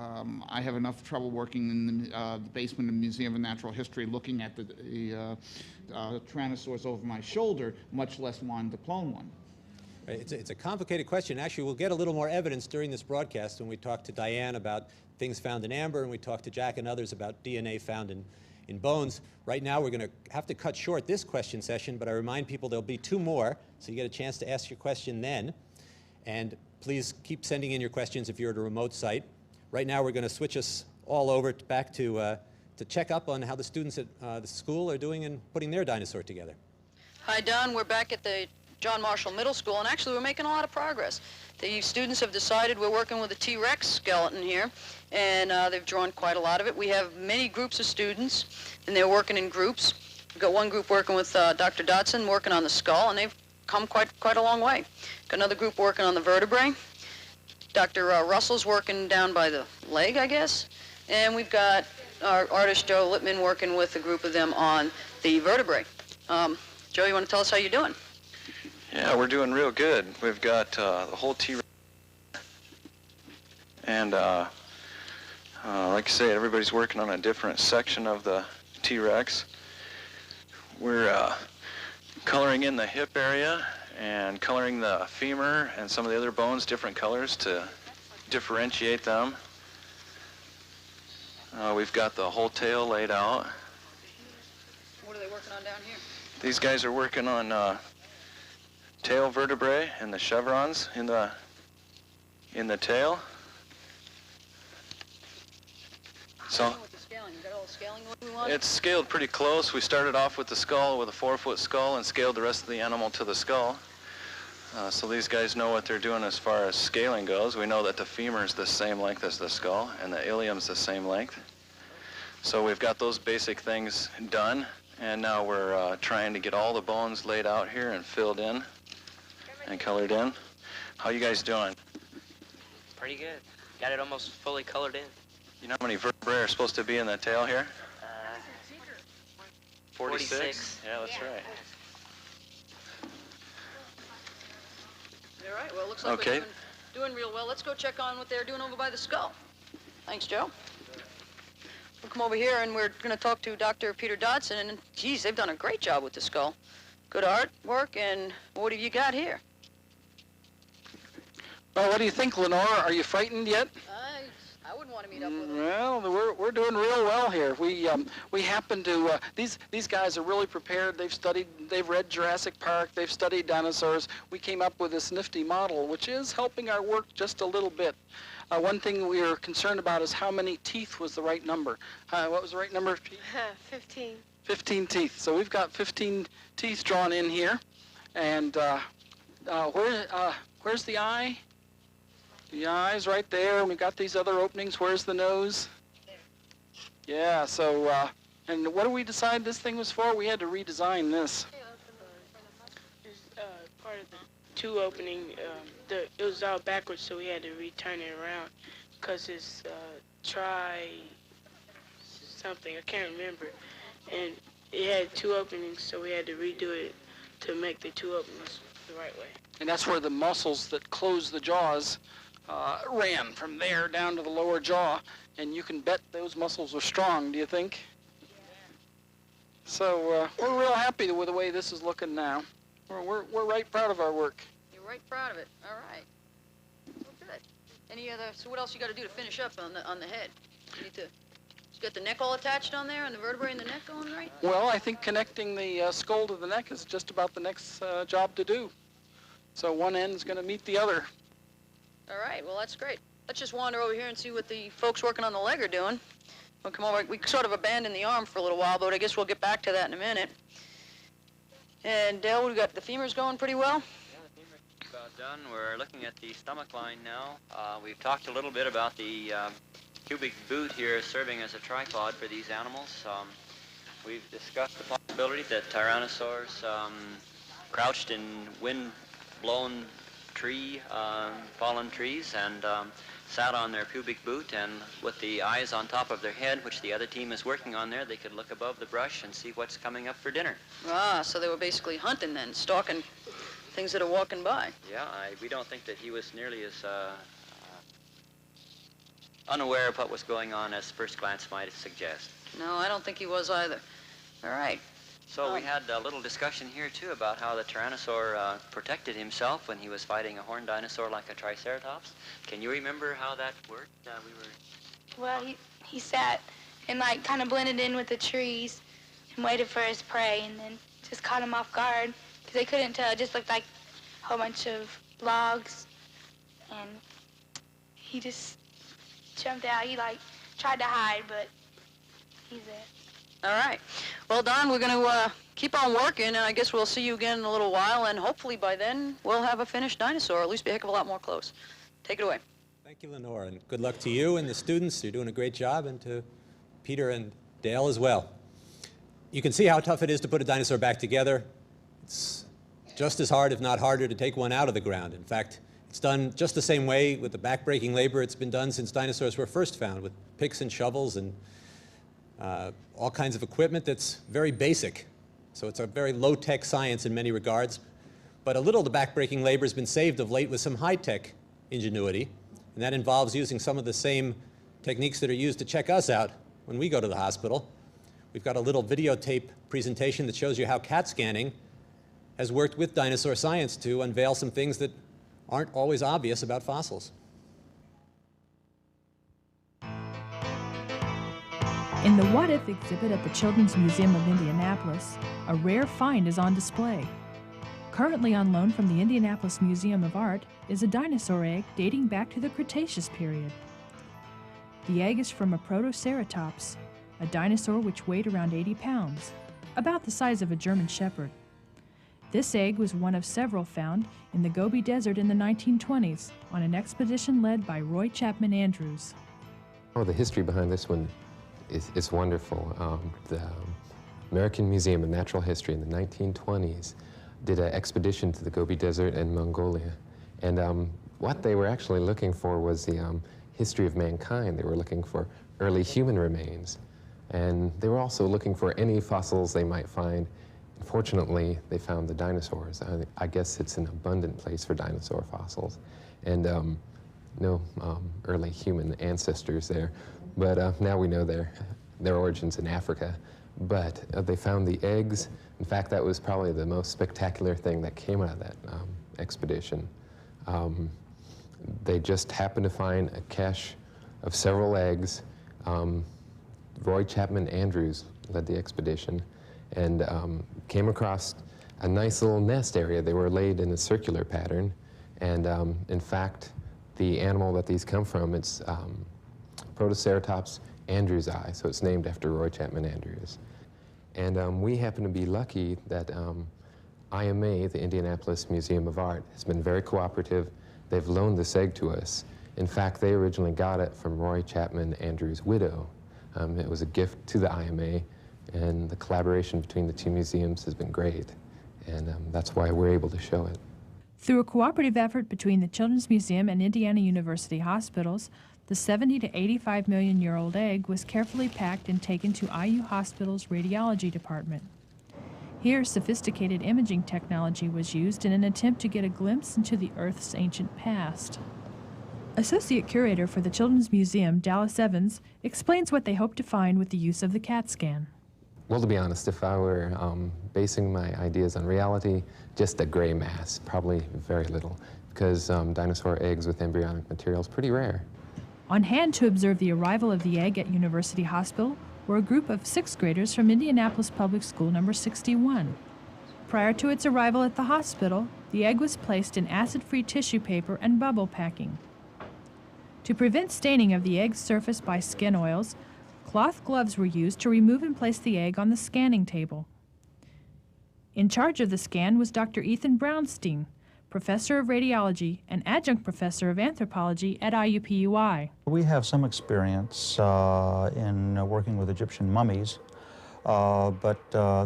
I have enough trouble working in the basement of the Museum of Natural History looking at the Tyrannosaurs over my shoulder, much less wanting to clone one. Right, it's a complicated question. Actually, we'll get a little more evidence during this broadcast when we talk to Diane about things found in amber, and we talk to Jack and others about DNA found in bones. Right now, we're going to have to cut short this question session, but I remind people there'll be 2 more, so you get a chance to ask your question then. And please keep sending in your questions if you're at a remote site. Right now, we're going to switch us all over back to check up on how the students at the school are doing in putting their dinosaur together. Hi, Don. We're back at the John Marshall Middle School, and actually we're making a lot of progress. The students have decided we're working with a T-Rex skeleton here, and they've drawn quite a lot of it. We have many groups of students, and they're working in groups. We've got one group working with Dr. Dotson, working on the skull, and they've come quite a long way. Got another group working on the vertebrae. Dr. Russell's working down by the leg, I guess. And we've got our artist Joe Lippman working with a group of them on the vertebrae. Joe, you want to tell us how you're doing? Yeah, we're doing real good. We've got the whole T-Rex, and like I say, everybody's working on a different section of the T-Rex. We're coloring in the hip area and coloring the femur and some of the other bones different colors to differentiate them. We've got the whole tail laid out. What are they working on down here? These guys are working on tail vertebrae and the chevrons in the tail. So With the scaling, you got all the scaling what we want? It's scaled pretty close. We started off with the skull, with a 4-foot skull, and scaled the rest of the animal to the skull. So these guys know what they're doing as far as scaling goes. We know that the femur is the same length as the skull, and the ilium's the same length. So we've got those basic things done, and now we're trying to get all the bones laid out here and filled in and colored in. How you guys doing? Pretty good. Got it almost fully colored in. You know how many vertebrae are supposed to be in the tail here? 46. Yeah, that's right. All right, well, looks like Okay. we're doing real well. Let's go check on what they're doing over by the skull. Thanks, Joe. We'll come over here and we're going to talk to Dr. Peter Dodson, and geez, they've done a great job with the skull. Good artwork, and what have you got here? Well, what do you think, Lenore? Are you frightened yet? I wouldn't want to meet up with them. Well, we're doing real well here. We happen to these guys are really prepared. They've studied, they've read Jurassic Park, they've studied dinosaurs. We came up with this nifty model, which is helping our work just a little bit. One thing we are concerned about is how many teeth was the right number. What was the right number of teeth? 15. 15 teeth. So we've got 15 teeth drawn in here, and where's the eye? The eye's right there, and we got these other openings. Where's the nose? Yeah, so, and what did we decide this thing was for? We had to redesign this. Part of the two opening, it was all backwards, so we had to return it around because it's something, I can't remember. And it had two openings, so we had to redo it to make the two openings the right way. And that's where the muscles that close the jaws ran from there down to the lower jaw, and you can bet those muscles are strong, do you think? So we're real happy with the way this is looking now. We're right proud of our work. You're right proud of it. All right. Well, good. Any other? So what else you got to do to finish up on the head? You need to. You got the neck all attached on there, and the vertebrae in the neck going right? Well, I think connecting the skull to the neck is just about the next job to do. So one end is going to meet the other. All right, well, that's great. Let's just wander over here and see what the folks working on the leg are doing. We'll come over. We sort of abandoned the arm for a little while, but I guess we'll get back to that in a minute. And Dale, we got the femurs going pretty well? Yeah, the femurs about done. We're looking at the stomach line now. We've talked a little bit about the cubic boot here serving as a tripod for these animals. We've discussed the possibility that tyrannosaurs crouched in wind-blown fallen trees and sat on their pubic boot, and with the eyes on top of their head, which the other team is working on there, they could look above the brush and see what's coming up for dinner. Ah, so they were basically hunting then, stalking things that are walking by. Yeah, we don't think that he was nearly as unaware of what was going on as first glance might suggest. No, I don't think he was either. All right. So we had a little discussion here, too, about how the Tyrannosaur protected himself when he was fighting a horned dinosaur like a Triceratops. Can you remember how that worked? Well, he sat and, like, kind of blended in with the trees and waited for his prey and then just caught him off guard because they couldn't tell. It just looked like a whole bunch of logs, and he just jumped out. He, like, tried to hide, but he's there. All right. Well, Don, we're going to keep on working, and I guess we'll see you again in a little while, and hopefully by then we'll have a finished dinosaur, or at least be a heck of a lot more close. Take it away. Thank you, Lenore, and good luck to you and the students. You're doing a great job, and to Peter and Dale as well. You can see how tough it is to put a dinosaur back together. It's just as hard, if not harder, to take one out of the ground. In fact, it's done just the same way with the back-breaking labor it's been done since dinosaurs were first found, with picks and shovels and all kinds of equipment that's very basic. So it's a very low-tech science in many regards. But a little of the back-breaking labor has been saved of late with some high-tech ingenuity, and that involves using some of the same techniques that are used to check us out when we go to the hospital. We've got a little videotape presentation that shows you how CAT scanning has worked with dinosaur science to unveil some things that aren't always obvious about fossils. In the What If exhibit at the Children's Museum of Indianapolis, a rare find is on display. Currently on loan from the Indianapolis Museum of Art is a dinosaur egg dating back to the Cretaceous period. The egg is from a Protoceratops, a dinosaur which weighed around 80 pounds, about the size of a German Shepherd. This egg was one of several found in the Gobi Desert in the 1920s on an expedition led by Roy Chapman Andrews. Oh, the history behind this one is wonderful. The American Museum of Natural History in the 1920s did an expedition to the Gobi Desert in Mongolia. And what they were actually looking for was the history of mankind. They were looking for early human remains. And they were also looking for any fossils they might find. Fortunately, they found the dinosaurs. I guess it's an abundant place for dinosaur fossils. And no early human ancestors there. But now we know their origins in Africa. But they found the eggs. In fact, that was probably the most spectacular thing that came out of that expedition. They just happened to find a cache of several eggs. Roy Chapman Andrews led the expedition and came across a nice little nest area. They were laid in a circular pattern. And in fact, the animal that these come from, it's Protoceratops andrewsi, so it's named after Roy Chapman Andrews. And we happen to be lucky that IMA, the Indianapolis Museum of Art, has been very cooperative. They've loaned this egg to us. In fact, they originally got it from Roy Chapman Andrews' widow. It was a gift to the IMA, and the collaboration between the two museums has been great. And that's why we're able to show it. Through a cooperative effort between the Children's Museum and Indiana University hospitals, the 70 to 85 million-year-old egg was carefully packed and taken to IU Hospital's radiology department. Here, sophisticated imaging technology was used in an attempt to get a glimpse into the Earth's ancient past. Associate Curator for the Children's Museum, Dallas Evans, explains what they hope to find with the use of the CAT scan. Well, to be honest, if I were basing my ideas on reality, just a gray mass, probably very little, because dinosaur eggs with embryonic material is pretty rare. On hand to observe the arrival of the egg at University Hospital were a group of 6th graders from Indianapolis Public School number 61. Prior to its arrival at the hospital, the egg was placed in acid-free tissue paper and bubble packing. To prevent staining of the egg's surface by skin oils, cloth gloves were used to remove and place the egg on the scanning table. In charge of the scan was Dr. Ethan Brownstein, Professor of Radiology and Adjunct Professor of Anthropology at IUPUI. We have some experience in working with Egyptian mummies, but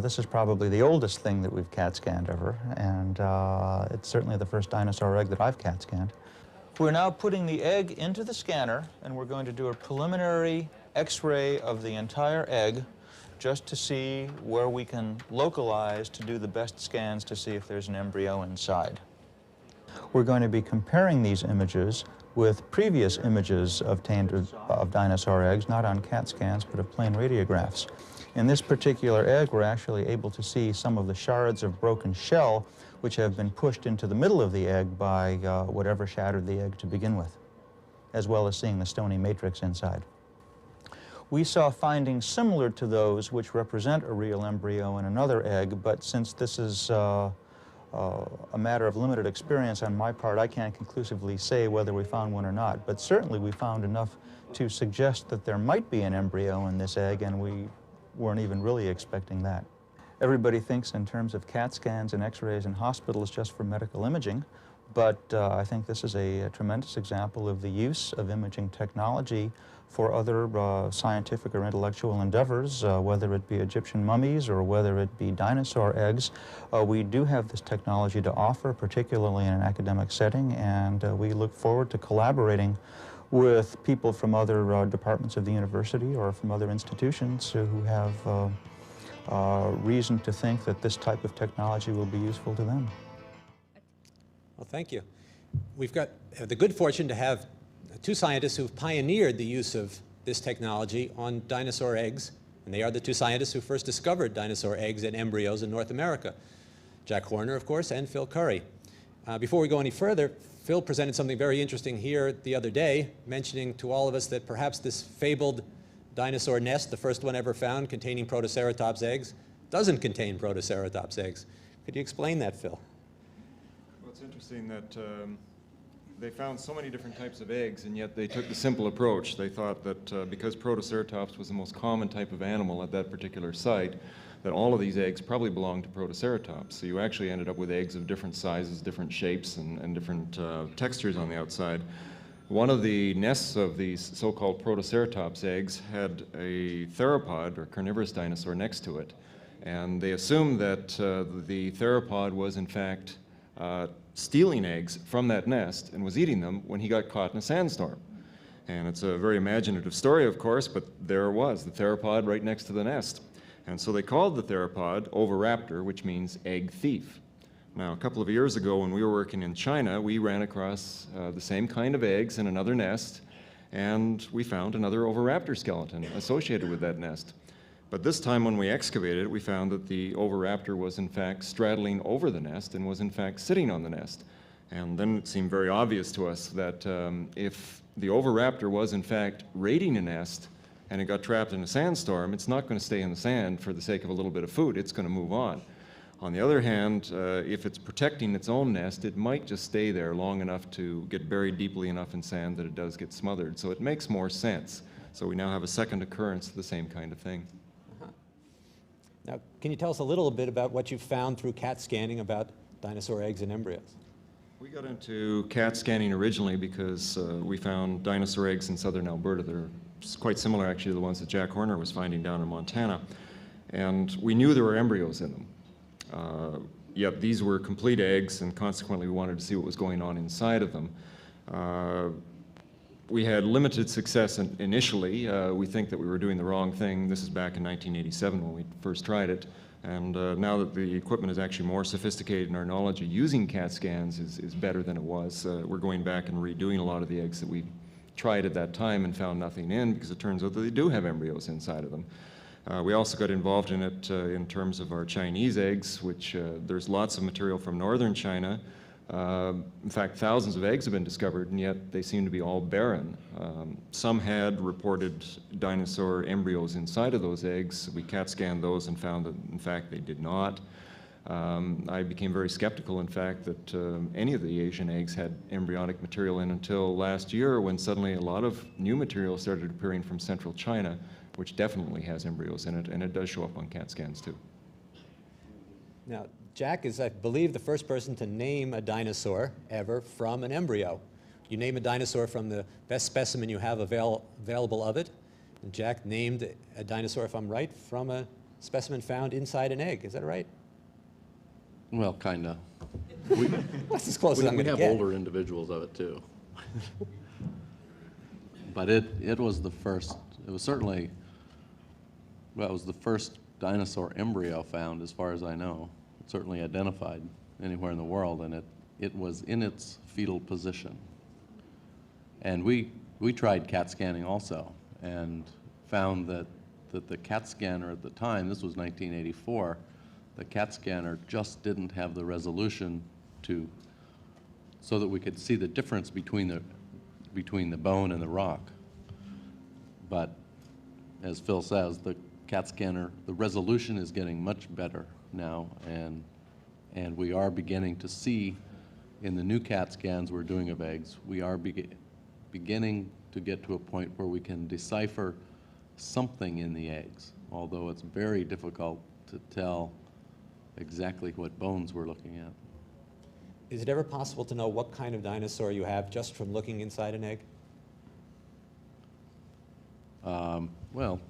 this is probably the oldest thing that we've CAT scanned ever, and it's certainly the first dinosaur egg that I've CAT scanned. We're now putting the egg into the scanner, and we're going to do a preliminary X-ray of the entire egg just to see where we can localize to do the best scans to see if there's an embryo inside. We're going to be comparing these images with previous images obtained of dinosaur eggs, not on CAT scans, but of plain radiographs. In this particular egg, we're actually able to see some of the shards of broken shell which have been pushed into the middle of the egg by whatever shattered the egg to begin with, as well as seeing the stony matrix inside. We saw findings similar to those which represent a real embryo in another egg, but since this is a matter of limited experience on my part, I can't conclusively say whether we found one or not. But certainly we found enough to suggest that there might be an embryo in this egg, and we weren't even really expecting that. Everybody thinks in terms of CAT scans and X-rays in hospitals just for medical imaging, but I think this is a tremendous example of the use of imaging technology for other scientific or intellectual endeavors, whether it be Egyptian mummies or whether it be dinosaur eggs. We do have this technology to offer, particularly in an academic setting, and we look forward to collaborating with people from other departments of the university or from other institutions who have reason to think that this type of technology will be useful to them. Well, thank you. We've got the good fortune to have two scientists who've pioneered the use of this technology on dinosaur eggs, and they are the two scientists who first discovered dinosaur eggs and embryos in North America. Jack Horner, of course, and Phil Curry. Before we go any further, Phil presented something very interesting here the other day, mentioning to all of us that perhaps this fabled dinosaur nest, the first one ever found containing Protoceratops eggs, doesn't contain Protoceratops eggs. Could you explain that, Phil? Well, it's interesting that they found so many different types of eggs, and yet they took the simple approach. They thought that because Protoceratops was the most common type of animal at that particular site, that all of these eggs probably belonged to Protoceratops. So you actually ended up with eggs of different sizes, different shapes, and different textures on the outside. One of the nests of these so-called Protoceratops eggs had a theropod, or carnivorous dinosaur, next to it. And they assumed that the theropod was, in fact, stealing eggs from that nest and was eating them when he got caught in a sandstorm. And it's a very imaginative story, of course, but there it was, the theropod right next to the nest. And so they called the theropod oviraptor, which means egg thief. Now, a couple of years ago when we were working in China, we ran across the same kind of eggs in another nest, and we found another oviraptor skeleton associated with that nest. But this time when we excavated it, we found that the oviraptor was in fact straddling over the nest and was in fact sitting on the nest. And then it seemed very obvious to us that if the oviraptor was in fact raiding a nest and it got trapped in a sandstorm, it's not going to stay in the sand for the sake of a little bit of food. It's going to move on. On the other hand, if it's protecting its own nest, it might just stay there long enough to get buried deeply enough in sand that it does get smothered. So it makes more sense. So we now have a second occurrence of the same kind of thing. Now, can you tell us a little bit about what you found through CAT scanning about dinosaur eggs and embryos? We got into CAT scanning originally because we found dinosaur eggs in southern Alberta. They're quite similar, actually, to the ones that Jack Horner was finding down in Montana. And we knew there were embryos in them. Yet these were complete eggs, and consequently we wanted to see what was going on inside of them. We had limited success initially. We think that we were doing the wrong thing. This is back in 1987 when we first tried it. And now that the equipment is actually more sophisticated and our knowledge of using CAT scans is better than it was, we're going back and redoing a lot of the eggs that we tried at that time and found nothing in, because it turns out that they do have embryos inside of them. We also got involved in it in terms of our Chinese eggs, which there's lots of material from northern China. In fact, thousands of eggs have been discovered, and yet they seem to be all barren. Some had reported dinosaur embryos inside of those eggs. We CAT scanned those and found that, in fact, they did not. I became very skeptical, in fact, that any of the Asian eggs had embryonic material in until last year, when suddenly a lot of new material started appearing from central China, which definitely has embryos in it, and it does show up on CAT scans, too. Now, Jack is, I believe, the first person to name a dinosaur ever from an embryo. You name a dinosaur from the best specimen you have available of it, and Jack named a dinosaur, if I'm right, from a specimen found inside an egg. Is that right? Well, kind of. That's as close as I'm going to get. We have older individuals of it, too. But it was the first, it was certainly, well, it was the first dinosaur embryo found, as far as I know. Certainly identified anywhere in the world, and it was in its fetal position. And we tried CAT scanning also, and found that the CAT scanner at the time, this was 1984, the CAT scanner just didn't have the resolution so that we could see the difference between the bone and the rock. But as Phil says, the CAT scanner, the resolution is getting much better now, and we are beginning to see in the new CAT scans we're doing of eggs, we are beginning to get to a point where we can decipher something in the eggs, although it's very difficult to tell exactly what bones we're looking at. Is it ever possible to know what kind of dinosaur you have just from looking inside an egg? Well,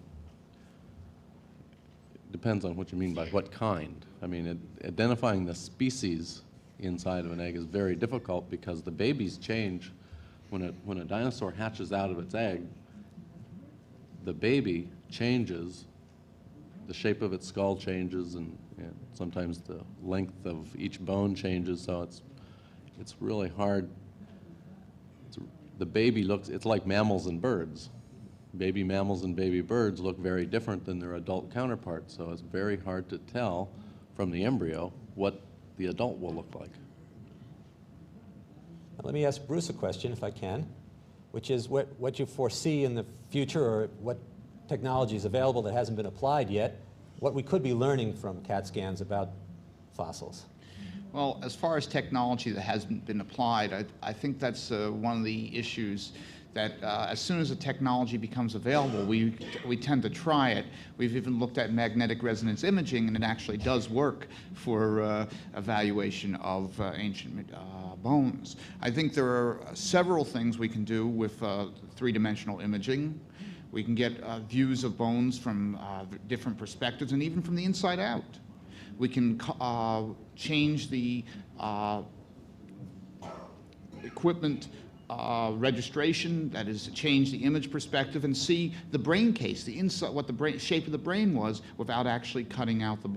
depends on what you mean by what kind. I mean, identifying the species inside of an egg is very difficult because the babies change. When a dinosaur hatches out of its egg, the baby changes, the shape of its skull changes, and sometimes the length of each bone changes, so it's really hard. The baby looks, it's like mammals and birds. Baby mammals and baby birds look very different than their adult counterparts, so it's very hard to tell from the embryo what the adult will look like. Now, let me ask Bruce a question, if I can, which is what you foresee in the future, or what technology is available that hasn't been applied yet, what we could be learning from CAT scans about fossils. Well, as far as technology that hasn't been applied, I think that's one of the issues that as soon as the technology becomes available, we tend to try it. We've even looked at magnetic resonance imaging, and it actually does work for evaluation of ancient bones. I think there are several things we can do with three-dimensional imaging. We can get views of bones from different perspectives, and even from the inside out. We can change the equipment registration, that is, change the image perspective and see the brain case, the inside, what the shape of the brain was, without actually cutting out the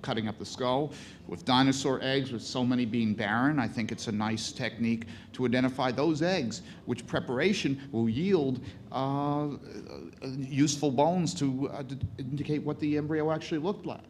cutting up the skull. With dinosaur eggs, with so many being barren, I think it's a nice technique to identify those eggs, which preparation will yield useful bones to indicate what the embryo actually looked like.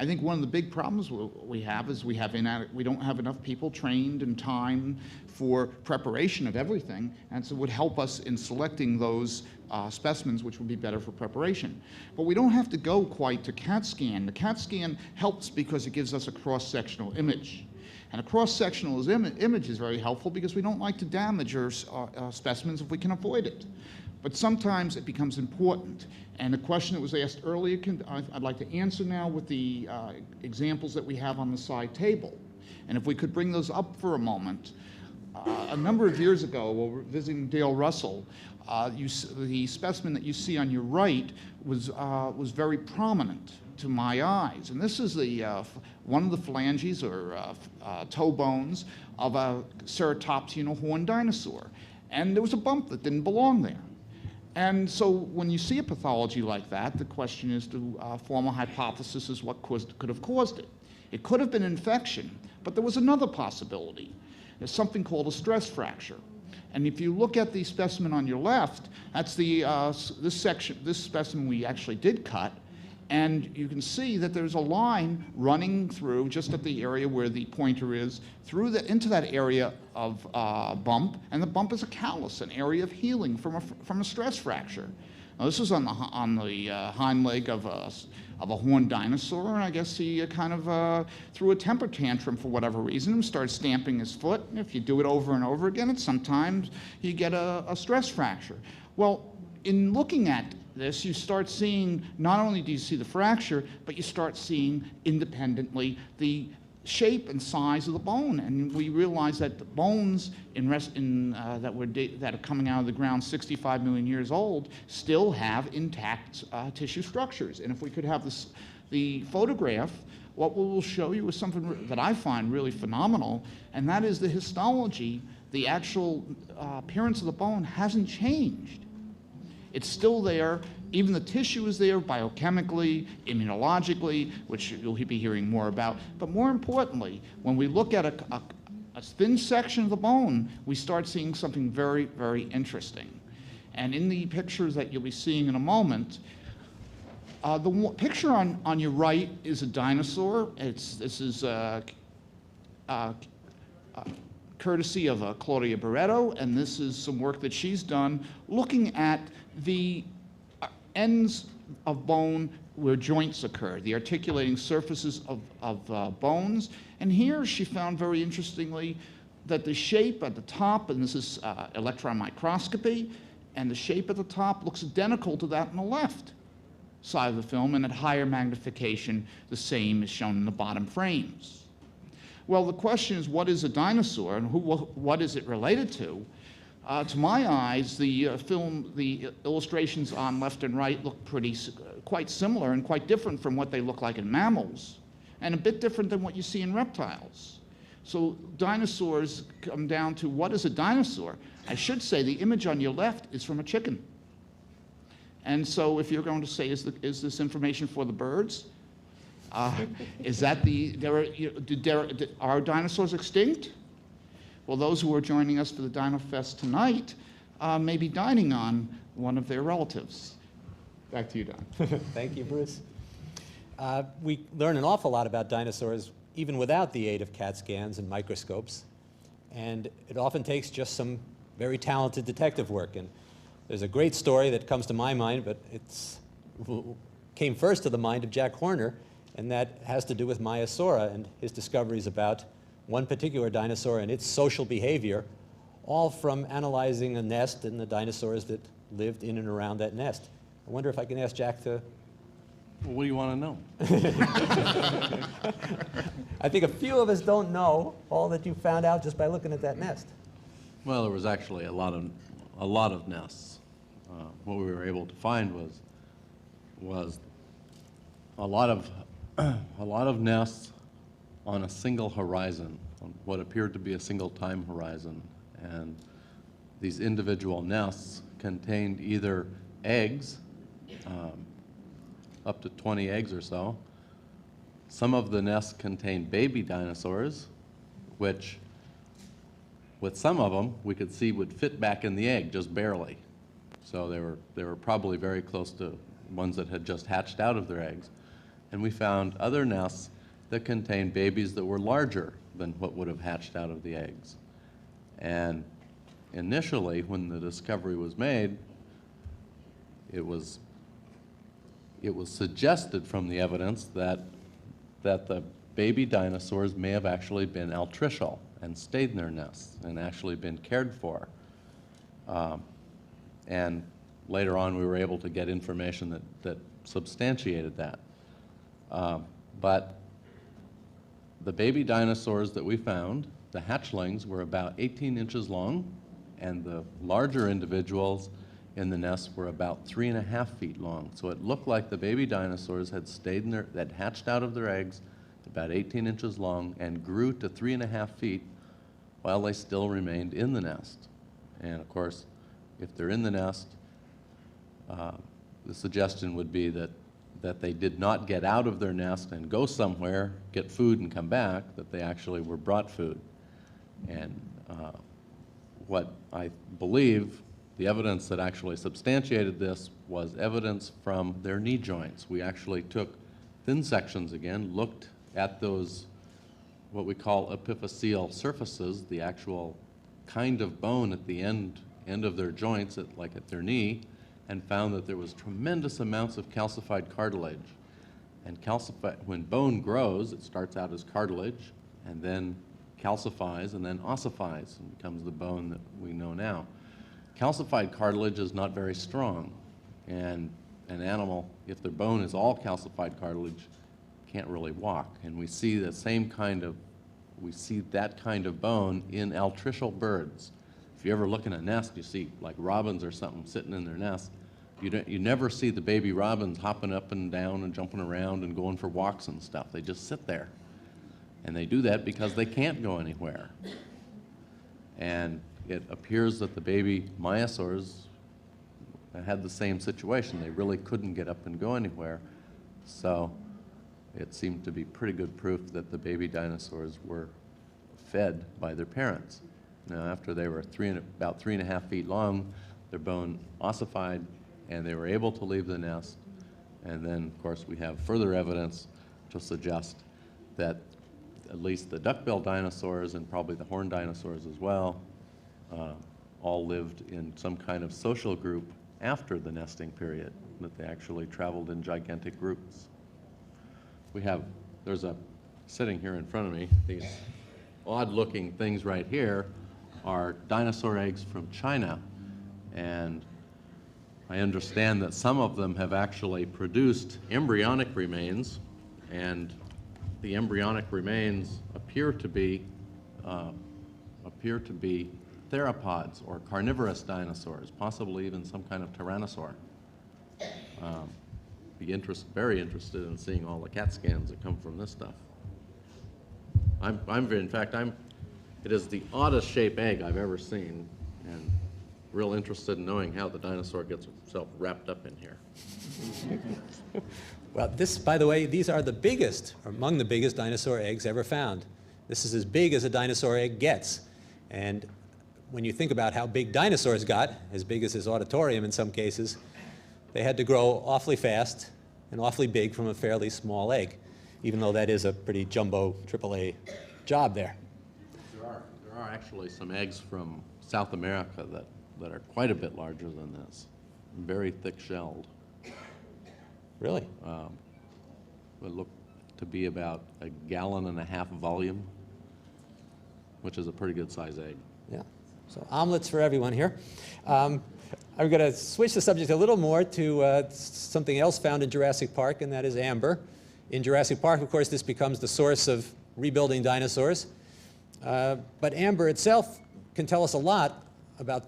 I think one of the big problems we have is we don't have enough people trained in time for preparation of everything, and so it would help us in selecting those specimens which would be better for preparation. But we don't have to go quite to CAT scan. The CAT scan helps because it gives us a cross-sectional image. And a cross-sectional image is very helpful because we don't like to damage our specimens if we can avoid it. But sometimes it becomes important. And the question that was asked earlier, I'd like to answer now with the examples that we have on the side table. And if we could bring those up for a moment. A number of years ago, while we were visiting Dale Russell, the specimen that you see on your right was very prominent to my eyes. And this is one of the phalanges or toe bones of a ceratopsian horned dinosaur. And there was a bump that didn't belong there. And so when you see a pathology like that, the question is to form a hypothesis as what could have caused it. It could have been infection, but there was another possibility. There's something called a stress fracture. And if you look at the specimen on your left, that's this specimen we actually did cut, and you can see that there's a line running through just at the area where the pointer is, into that area of bump, and the bump is a callus, an area of healing from a stress fracture. Now, this is on the hind leg of a horned dinosaur, and I guess he kind of threw a temper tantrum for whatever reason and started stamping his foot. And if you do it over and over again, sometimes you get a stress fracture. Well, in looking at this, you start seeing, not only do you see the fracture, but you start seeing independently the shape and size of the bone. And we realize that the bones that are coming out of the ground 65 million years old still have intact tissue structures. And if we could have the photograph, what we will show you is something that I find really phenomenal, and that is the histology. The actual appearance of the bone hasn't changed. It's still there. Even the tissue is there biochemically, immunologically, which you'll be hearing more about. But more importantly, when we look at a thin section of the bone, we start seeing something very, very interesting. And in the pictures that you'll be seeing in a moment, the picture on your right is a dinosaur. This is courtesy of Claudia Barreto, and this is some work that she's done looking at the ends of bone where joints occur, the articulating surfaces of bones. And here she found very interestingly that the shape at the top, and this is electron microscopy, and the shape at the top looks identical to that on the left side of the film, and at higher magnification, the same is shown in the bottom frames. Well, the question is, what is a dinosaur, and what is it related to? To my eyes, the illustrations on left and right look quite similar and quite different from what they look like in mammals, and a bit different than what you see in reptiles. So dinosaurs come down to, what is a dinosaur? I should say the image on your left is from a chicken. And so if you're going to say, is this information for the birds? Is that are dinosaurs extinct? Well, those who are joining us for the Dino Fest tonight may be dining on one of their relatives. Back to you, Don. Thank you, Bruce. We learn an awful lot about dinosaurs even without the aid of CAT scans and microscopes. And it often takes just some very talented detective work. And there's a great story that comes to my mind, but it came first to the mind of Jack Horner. and that has to do with Maiasaura and his discoveries about one particular dinosaur and its social behavior, all from analyzing a nest and the dinosaurs that lived in and around that nest. I wonder if I can ask Jack to... Well, what do you want to know? I think a few of us don't know all that you found out just by looking at that nest. Well, there was actually a lot of nests. What we were able to find was a lot of nests on a single horizon, on what appeared to be a single time horizon, and these individual nests contained either eggs, up to 20 eggs or so. Some of the nests contained baby dinosaurs, which, with some of them, we could see would fit back in the egg just barely. So they were probably very close to ones that had just hatched out of their eggs. And we found other nests that contained babies that were larger than what would have hatched out of the eggs. And initially, when the discovery was made, it was suggested from the evidence that the baby dinosaurs may have actually been altricial and stayed in their nests and actually been cared for. And later on, we were able to get information that substantiated that. But the baby dinosaurs that we found, the hatchlings, were about 18 inches long, and the larger individuals in the nest were about 3.5 feet long. So it looked like the baby dinosaurs had stayed in that hatched out of their eggs, about 18 inches long, and grew to 3.5 feet while they still remained in the nest. And of course, if they're in the nest, the suggestion would be that they did not get out of their nest and go somewhere, get food and come back, that they actually were brought food. And what I believe, the evidence that actually substantiated this was evidence from their knee joints. We actually took thin sections again, looked at those, what we call epiphyseal surfaces, the actual kind of bone at the end of their joints, like at their knee, and found that there was tremendous amounts of calcified cartilage. And when bone grows, it starts out as cartilage, and then calcifies, and then ossifies, and becomes the bone that we know now. Calcified cartilage is not very strong, and an animal, if their bone is all calcified cartilage, can't really walk. And we see that kind of bone in altricial birds. If you ever look in a nest, you see like robins or something sitting in their nest. You never see the baby robins hopping up and down and jumping around and going for walks and stuff. They just sit there. And they do that because they can't go anywhere. And it appears that the baby maiasaurs had the same situation. They really couldn't get up and go anywhere. So it seemed to be pretty good proof that the baby dinosaurs were fed by their parents. Now, after they were about 3.5 feet long, their bone ossified, and they were able to leave the nest. And then, of course, we have further evidence to suggest that at least the duck-billed dinosaurs and probably the horned dinosaurs as well all lived in some kind of social group after the nesting period, that they actually traveled in gigantic groups. There's sitting here in front of me, these odd-looking things right here are dinosaur eggs from China. And I understand that some of them have actually produced embryonic remains, and the embryonic remains appear to be theropods or carnivorous dinosaurs, possibly even some kind of tyrannosaur. Very interested in seeing all the CAT scans that come from this stuff. It is the oddest shaped egg I've ever seen, and real interested in knowing how the dinosaur gets itself wrapped up in here. Well, by the way, these are among the biggest dinosaur eggs ever found. This is as big as a dinosaur egg gets. And when you think about how big dinosaurs got, as big as this auditorium in some cases, they had to grow awfully fast and awfully big from a fairly small egg, even though that is a pretty jumbo AAA job there. There are actually some eggs from South America that are quite a bit larger than this, very thick-shelled. Really? But look, to be about 1.5 gallon volume, which is a pretty good size egg. Yeah, so omelets for everyone here. I'm going to switch the subject a little more to something else found in Jurassic Park, and that is amber. In Jurassic Park, of course, this becomes the source of rebuilding dinosaurs. But amber itself can tell us a lot about,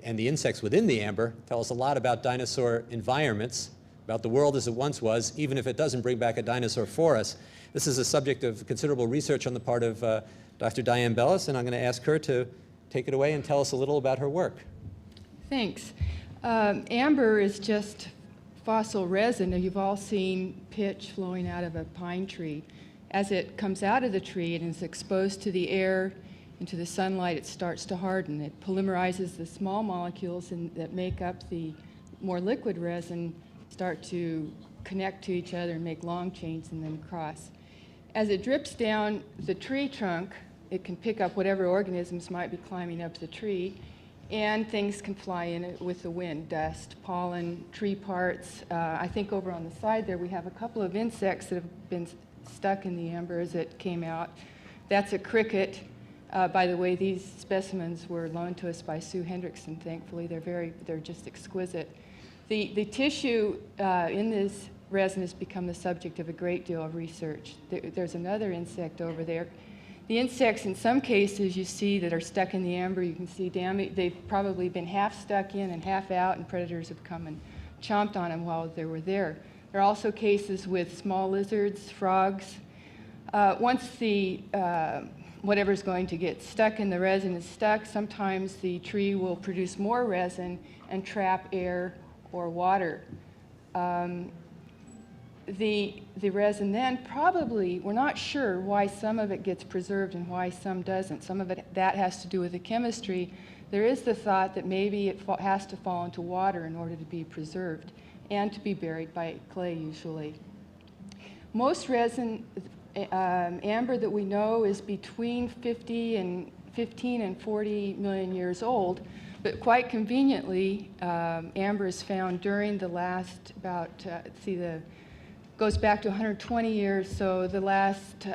and the insects within the amber tell us a lot about dinosaur environments, about the world as it once was, even if it doesn't bring back a dinosaur for us. This is a subject of considerable research on the part of Dr. Diane Bellis, and I'm going to ask her to take it away and tell us a little about her work. Thanks. Amber is just fossil resin. You've all seen pitch flowing out of a pine tree. As it comes out of the tree and is exposed to the air and to the sunlight, it starts to harden. It polymerizes the small molecules that make up the more liquid resin, start to connect to each other and make long chains and then cross. As it drips down the tree trunk, it can pick up whatever organisms might be climbing up the tree, and things can fly in it with the wind, dust, pollen, tree parts. I think over on the side there we have a couple of insects that have been stuck in the amber as it came out. That's a cricket. By the way, these specimens were loaned to us by Sue Hendrickson, thankfully. They're just exquisite. The tissue in this resin has become the subject of a great deal of research. There's another insect over there. The insects, in some cases, you see that are stuck in the amber, you can see damage. They've probably been half stuck in and half out, and predators have come and chomped on them while they were there. There are also cases with small lizards, frogs. Once the whatever's going to get stuck in the resin is stuck, sometimes the tree will produce more resin and trap air or water. The resin then probably, we're not sure why some of it gets preserved and why some doesn't. Some of it, that has to do with the chemistry. There is the thought that maybe it has to fall into water in order to be preserved and to be buried by clay usually. Most resin, amber that we know is between 15 and 40 million years old, but quite conveniently, amber is found during the last about, goes back to 120 years, so the last,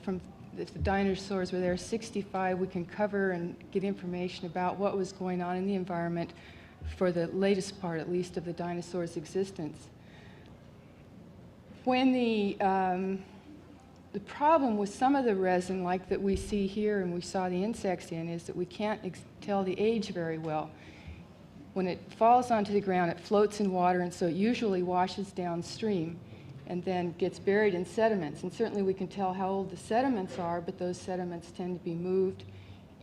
from if the dinosaurs were there, 65, we can cover and get information about what was going on in the environment for the latest part, at least, of the dinosaurs' existence. When the problem with some of the resin, like that we see here and we saw the insects in, is that we can't tell the age very well. When it falls onto the ground, it floats in water, and so it usually washes downstream and then gets buried in sediments. And certainly we can tell how old the sediments are, but those sediments tend to be moved.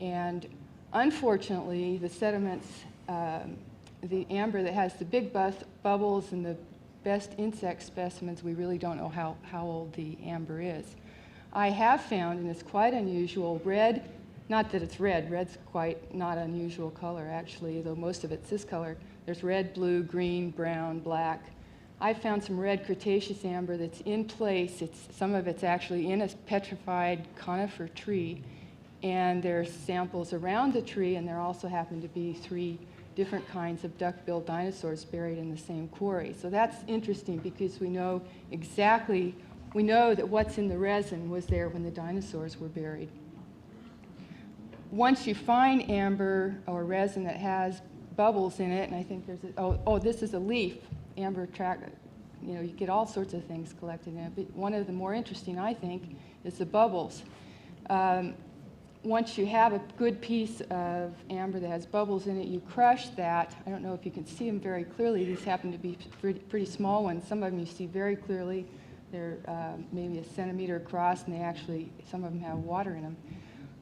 And unfortunately, the sediments, the amber that has the big bubbles and the best insect specimens, we really don't know how old the amber is. I have found, and it's quite unusual, red, not that it's red, red's quite not unusual color actually, though most of it's this color. There's red, blue, green, brown, black. I found some red Cretaceous amber that's in place. Some of it's actually in a petrified conifer tree, and there's samples around the tree, and there also happen to be 3 different kinds of duck-billed dinosaurs buried in the same quarry. So that's interesting because we know that what's in the resin was there when the dinosaurs were buried. Once you find amber or resin that has bubbles in it, and I think there's this is a leaf, amber you get all sorts of things collected in it, but one of the more interesting, I think, is the bubbles. Once you have a good piece of amber that has bubbles in it, you crush that. I don't know if you can see them very clearly. These happen to be pretty small ones. Some of them you see very clearly. They're maybe a centimeter across, and some of them have water in them.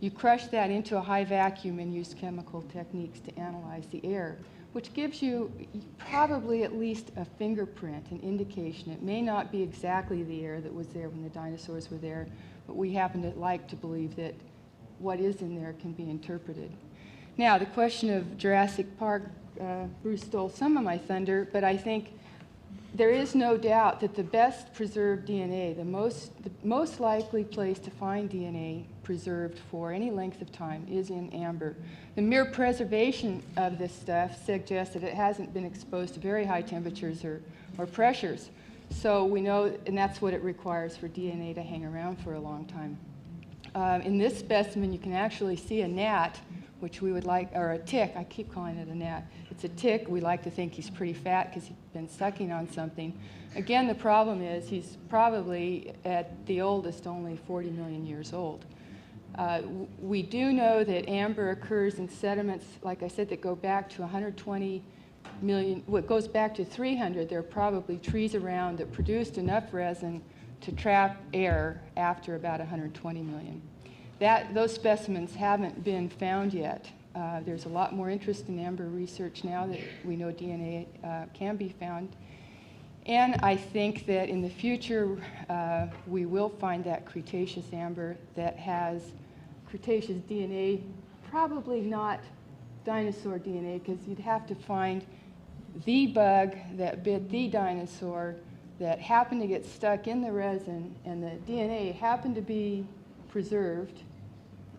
You crush that into a high vacuum and use chemical techniques to analyze the air, which gives you probably at least a fingerprint, an indication. It may not be exactly the air that was there when the dinosaurs were there, but we happen to like to believe that what is in there can be interpreted. Now, the question of Jurassic Park, Bruce stole some of my thunder, but I think there is no doubt that the best preserved DNA, the most likely place to find DNA preserved for any length of time is in amber. The mere preservation of this stuff suggests that it hasn't been exposed to very high temperatures or pressures. So we know, and that's what it requires for DNA to hang around for a long time. In this specimen, you can actually see a gnat, which we would like, or a tick. I keep calling it a gnat. It's a tick. We like to think he's pretty fat because he's been sucking on something. Again, the problem is he's probably, at the oldest, only 40 million years old. We do know that amber occurs in sediments, like I said, that go back to 120 million, well, it goes back to 300. There are probably trees around that produced enough resin to trap air after about 120 million. Those specimens haven't been found yet. There's a lot more interest in amber research now that we know DNA can be found. And I think that in the future, we will find that Cretaceous amber that has Cretaceous DNA, probably not dinosaur DNA, because you'd have to find the bug that bit the dinosaur that happened to get stuck in the resin, and the DNA happened to be preserved.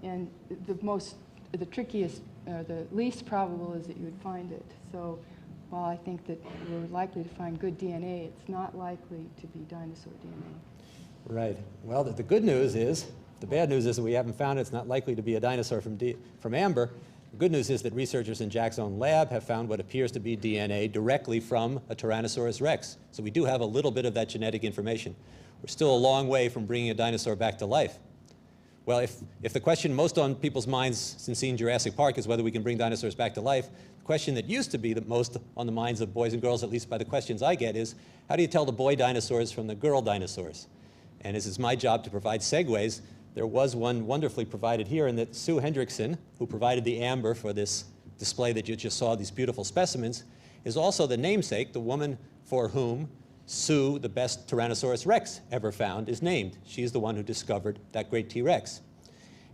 And the trickiest, the least probable is that you would find it. So while I think that we're likely to find good DNA, it's not likely to be dinosaur DNA. Right. Well, the good news is, the bad news is that we haven't found it. It's not likely to be a dinosaur from amber. The good news is that researchers in Jack's own lab have found what appears to be DNA directly from a Tyrannosaurus rex. So we do have a little bit of that genetic information. We're still a long way from bringing a dinosaur back to life. Well, if the question most on people's minds since seeing Jurassic Park is whether we can bring dinosaurs back to life, the question that used to be the most on the minds of boys and girls, at least by the questions I get, is how do you tell the boy dinosaurs from the girl dinosaurs? And as it's my job to provide segues, there was one wonderfully provided here in that Sue Hendrickson, who provided the amber for this display that you just saw, these beautiful specimens, is also the namesake, the woman for whom Sue, the best Tyrannosaurus rex ever found, is named. She's the one who discovered that great T-Rex.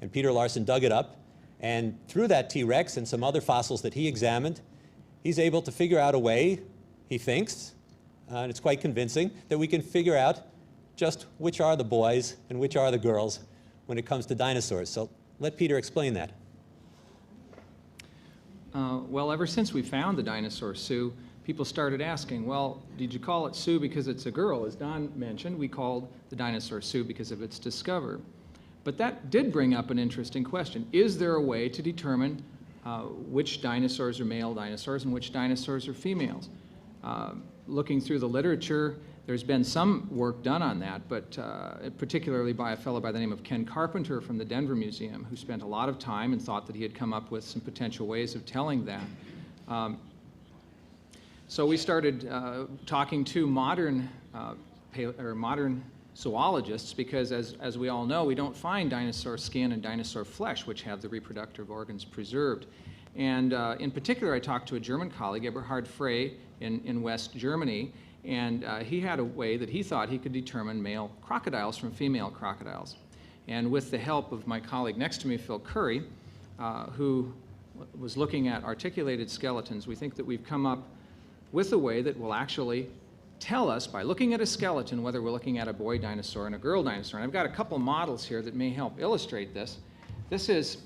And Peter Larson dug it up, and through that T-Rex and some other fossils that he examined, he's able to figure out a way, he thinks, and it's quite convincing, that we can figure out just which are the boys and which are the girls when it comes to dinosaurs. So let Peter explain that. Well, ever since we found the dinosaur Sue, people started asking, well, did you call it Sue because it's a girl? As Don mentioned, we called the dinosaur Sue because of its discoverer. But that did bring up an interesting question. Is there a way to determine which dinosaurs are male dinosaurs and which dinosaurs are females? Looking through the literature, there's been some work done on that, but particularly by a fellow by the name of Ken Carpenter from the Denver Museum, who spent a lot of time and thought that he had come up with some potential ways of telling that. So we started talking to modern zoologists because, as we all know, we don't find dinosaur skin and dinosaur flesh, which have the reproductive organs preserved. And in particular, I talked to a German colleague, Eberhard Frey, in West Germany, and he had a way that he thought he could determine male crocodiles from female crocodiles. And with the help of my colleague next to me, Phil Curry, who was looking at articulated skeletons, we think that we've come up with a way that will actually tell us, by looking at a skeleton, whether we're looking at a boy dinosaur and a girl dinosaur. And I've got a couple models here that may help illustrate this. This is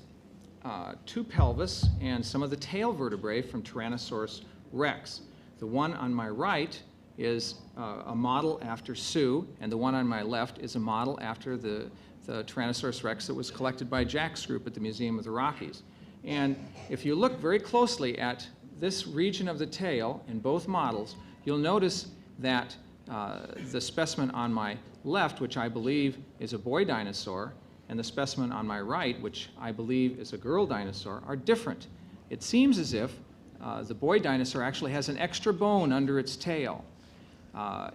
two pelvis and some of the tail vertebrae from Tyrannosaurus rex. The one on my right is a model after Sue, and the one on my left is a model after the Tyrannosaurus rex that was collected by Jack's group at the Museum of the Rockies. And if you look very closely at this region of the tail in both models, you'll notice that the specimen on my left, which I believe is a boy dinosaur, and the specimen on my right, which I believe is a girl dinosaur, are different. It seems as if the boy dinosaur actually has an extra bone under its tail.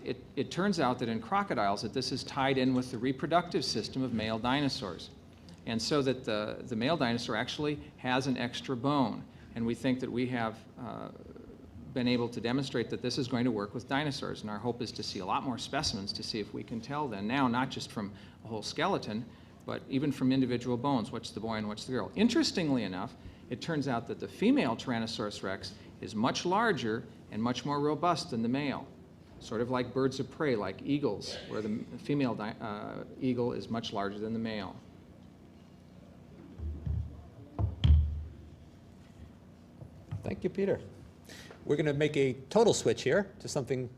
It turns out that in crocodiles that this is tied in with the reproductive system of male dinosaurs. And so that the male dinosaur actually has an extra bone. And we think that we have been able to demonstrate that this is going to work with dinosaurs. And our hope is to see a lot more specimens to see if we can tell then now, not just from a whole skeleton, but even from individual bones, what's the boy and what's the girl. Interestingly enough, it turns out that the female Tyrannosaurus rex is much larger and much more robust than the male. Sort of like birds of prey, like eagles, where the female eagle is much larger than the male. Thank you, Peter. We're going to make a total switch here to something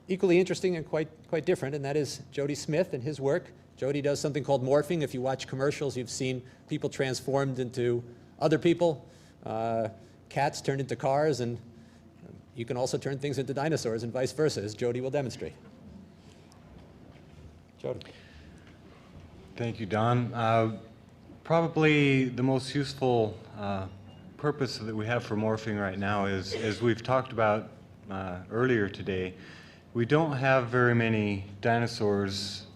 equally interesting and quite different, and that is Jody Smith and his work. Jody does something called morphing. If you watch commercials, you've seen people transformed into other people, cats turned into cars, and you can also turn things into dinosaurs and vice versa, as Jody will demonstrate. Jody. Thank you, Don. Probably the most useful purpose that we have for morphing right now is, as we've talked about earlier today, we don't have very many dinosaurs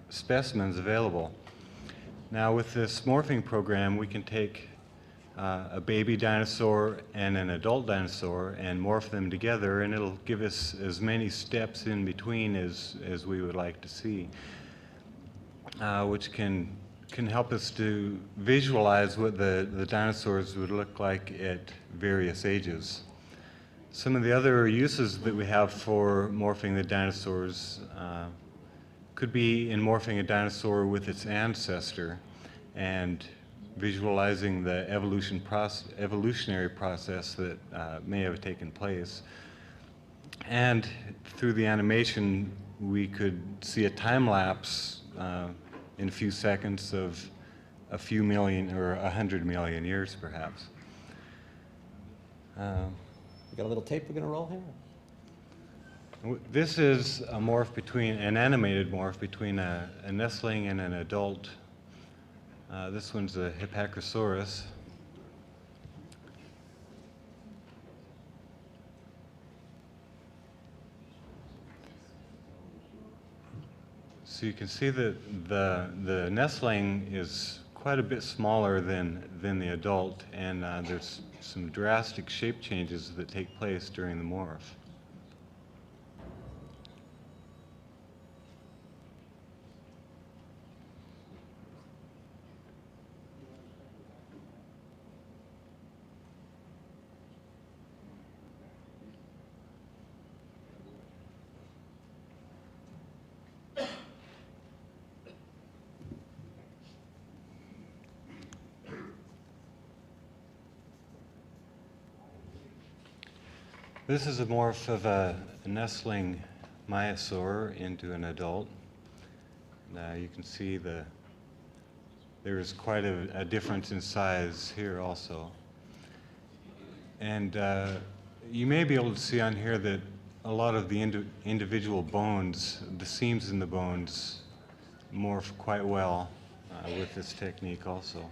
specimens available. Now with this morphing program, we can take a baby dinosaur and an adult dinosaur and morph them together, and it'll give us as many steps in between as we would like to see, which can help us to visualize what the dinosaurs would look like at various ages. Some of the other uses that we have for morphing the dinosaurs could be in morphing a dinosaur with its ancestor and visualizing the evolutionary process that may have taken place. And through the animation, we could see a time lapse in a few seconds of a few million or 100 million years, perhaps. We got a little tape we're going to roll here? This is a morph between, an animated morph between a nestling and an adult. This one's a Hipparchosaurus. So you can see that the nestling is quite a bit smaller than the adult, and there's some drastic shape changes that take place during the morph. This is a morph of a nestling myosaur into an adult. You can see there's quite a difference in size here also. And you may be able to see on here that a lot of the individual bones, the seams in the bones, morph quite well with this technique also.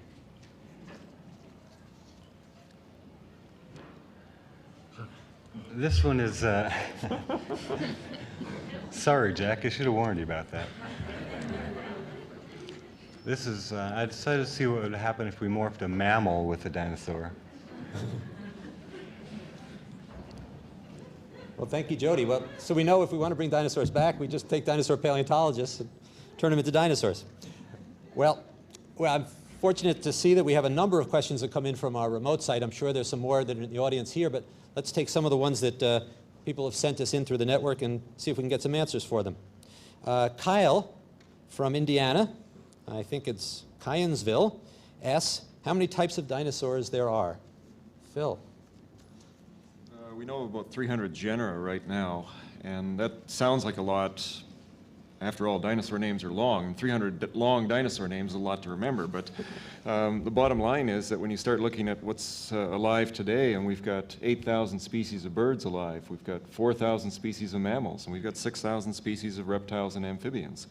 This one is, sorry, Jack, I should have warned you about that. This is, I decided to see what would happen if we morphed a mammal with a dinosaur. Well, thank you, Jody. Well, so we know if we want to bring dinosaurs back, we just take dinosaur paleontologists and turn them into dinosaurs. Well, I'm fortunate to see that we have a number of questions that come in from our remote site. I'm sure there's some more that are in the audience here, but let's take some of the ones that people have sent us in through the network and see if we can get some answers for them. Kyle from Indiana, I think it's Cayensville, asks how many types of dinosaurs there are. Phil. We know about 300 genera right now, and that sounds like a lot. After all, dinosaur names are long, and 300 long dinosaur names is a lot to remember, but the bottom line is that when you start looking at what's alive today, and we've got 8,000 species of birds alive, we've got 4,000 species of mammals, and we've got 6,000 species of reptiles and amphibians.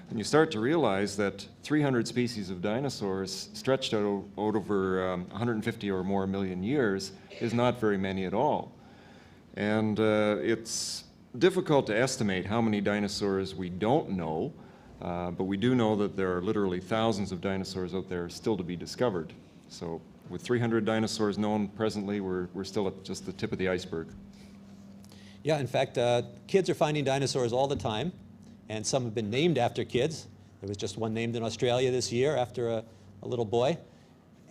And you start to realize that 300 species of dinosaurs stretched out over 150 or more million years is not very many at all. And it's difficult to estimate how many dinosaurs we don't know, but we do know that there are literally thousands of dinosaurs out there still to be discovered. So with 300 dinosaurs known presently, we're still at just the tip of the iceberg. Yeah, in fact, kids are finding dinosaurs all the time, and some have been named after kids. There was just one named in Australia this year after a little boy.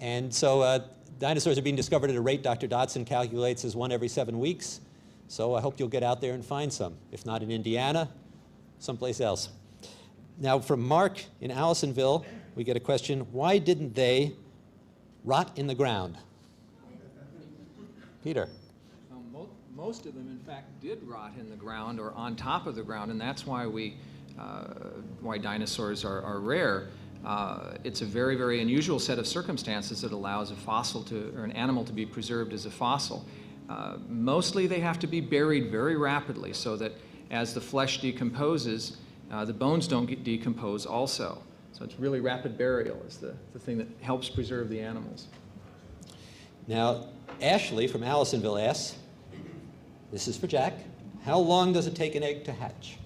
And so dinosaurs are being discovered at a rate Dr. Dotson calculates as one every 7 weeks. So I hope you'll get out there and find some, if not in Indiana, someplace else. Now from Mark in Allisonville, we get a question, why didn't they rot in the ground? Peter. Most of them, in fact, did rot in the ground or on top of the ground, and that's why why dinosaurs are rare. It's a very, very unusual set of circumstances that allows a fossil or an animal to be preserved as a fossil. Mostly they have to be buried very rapidly so that as the flesh decomposes, the bones don't decompose also. So it's really rapid burial is the thing that helps preserve the animals. Now, Ashley from Allisonville asks, this is for Jack, how long does it take an egg to hatch?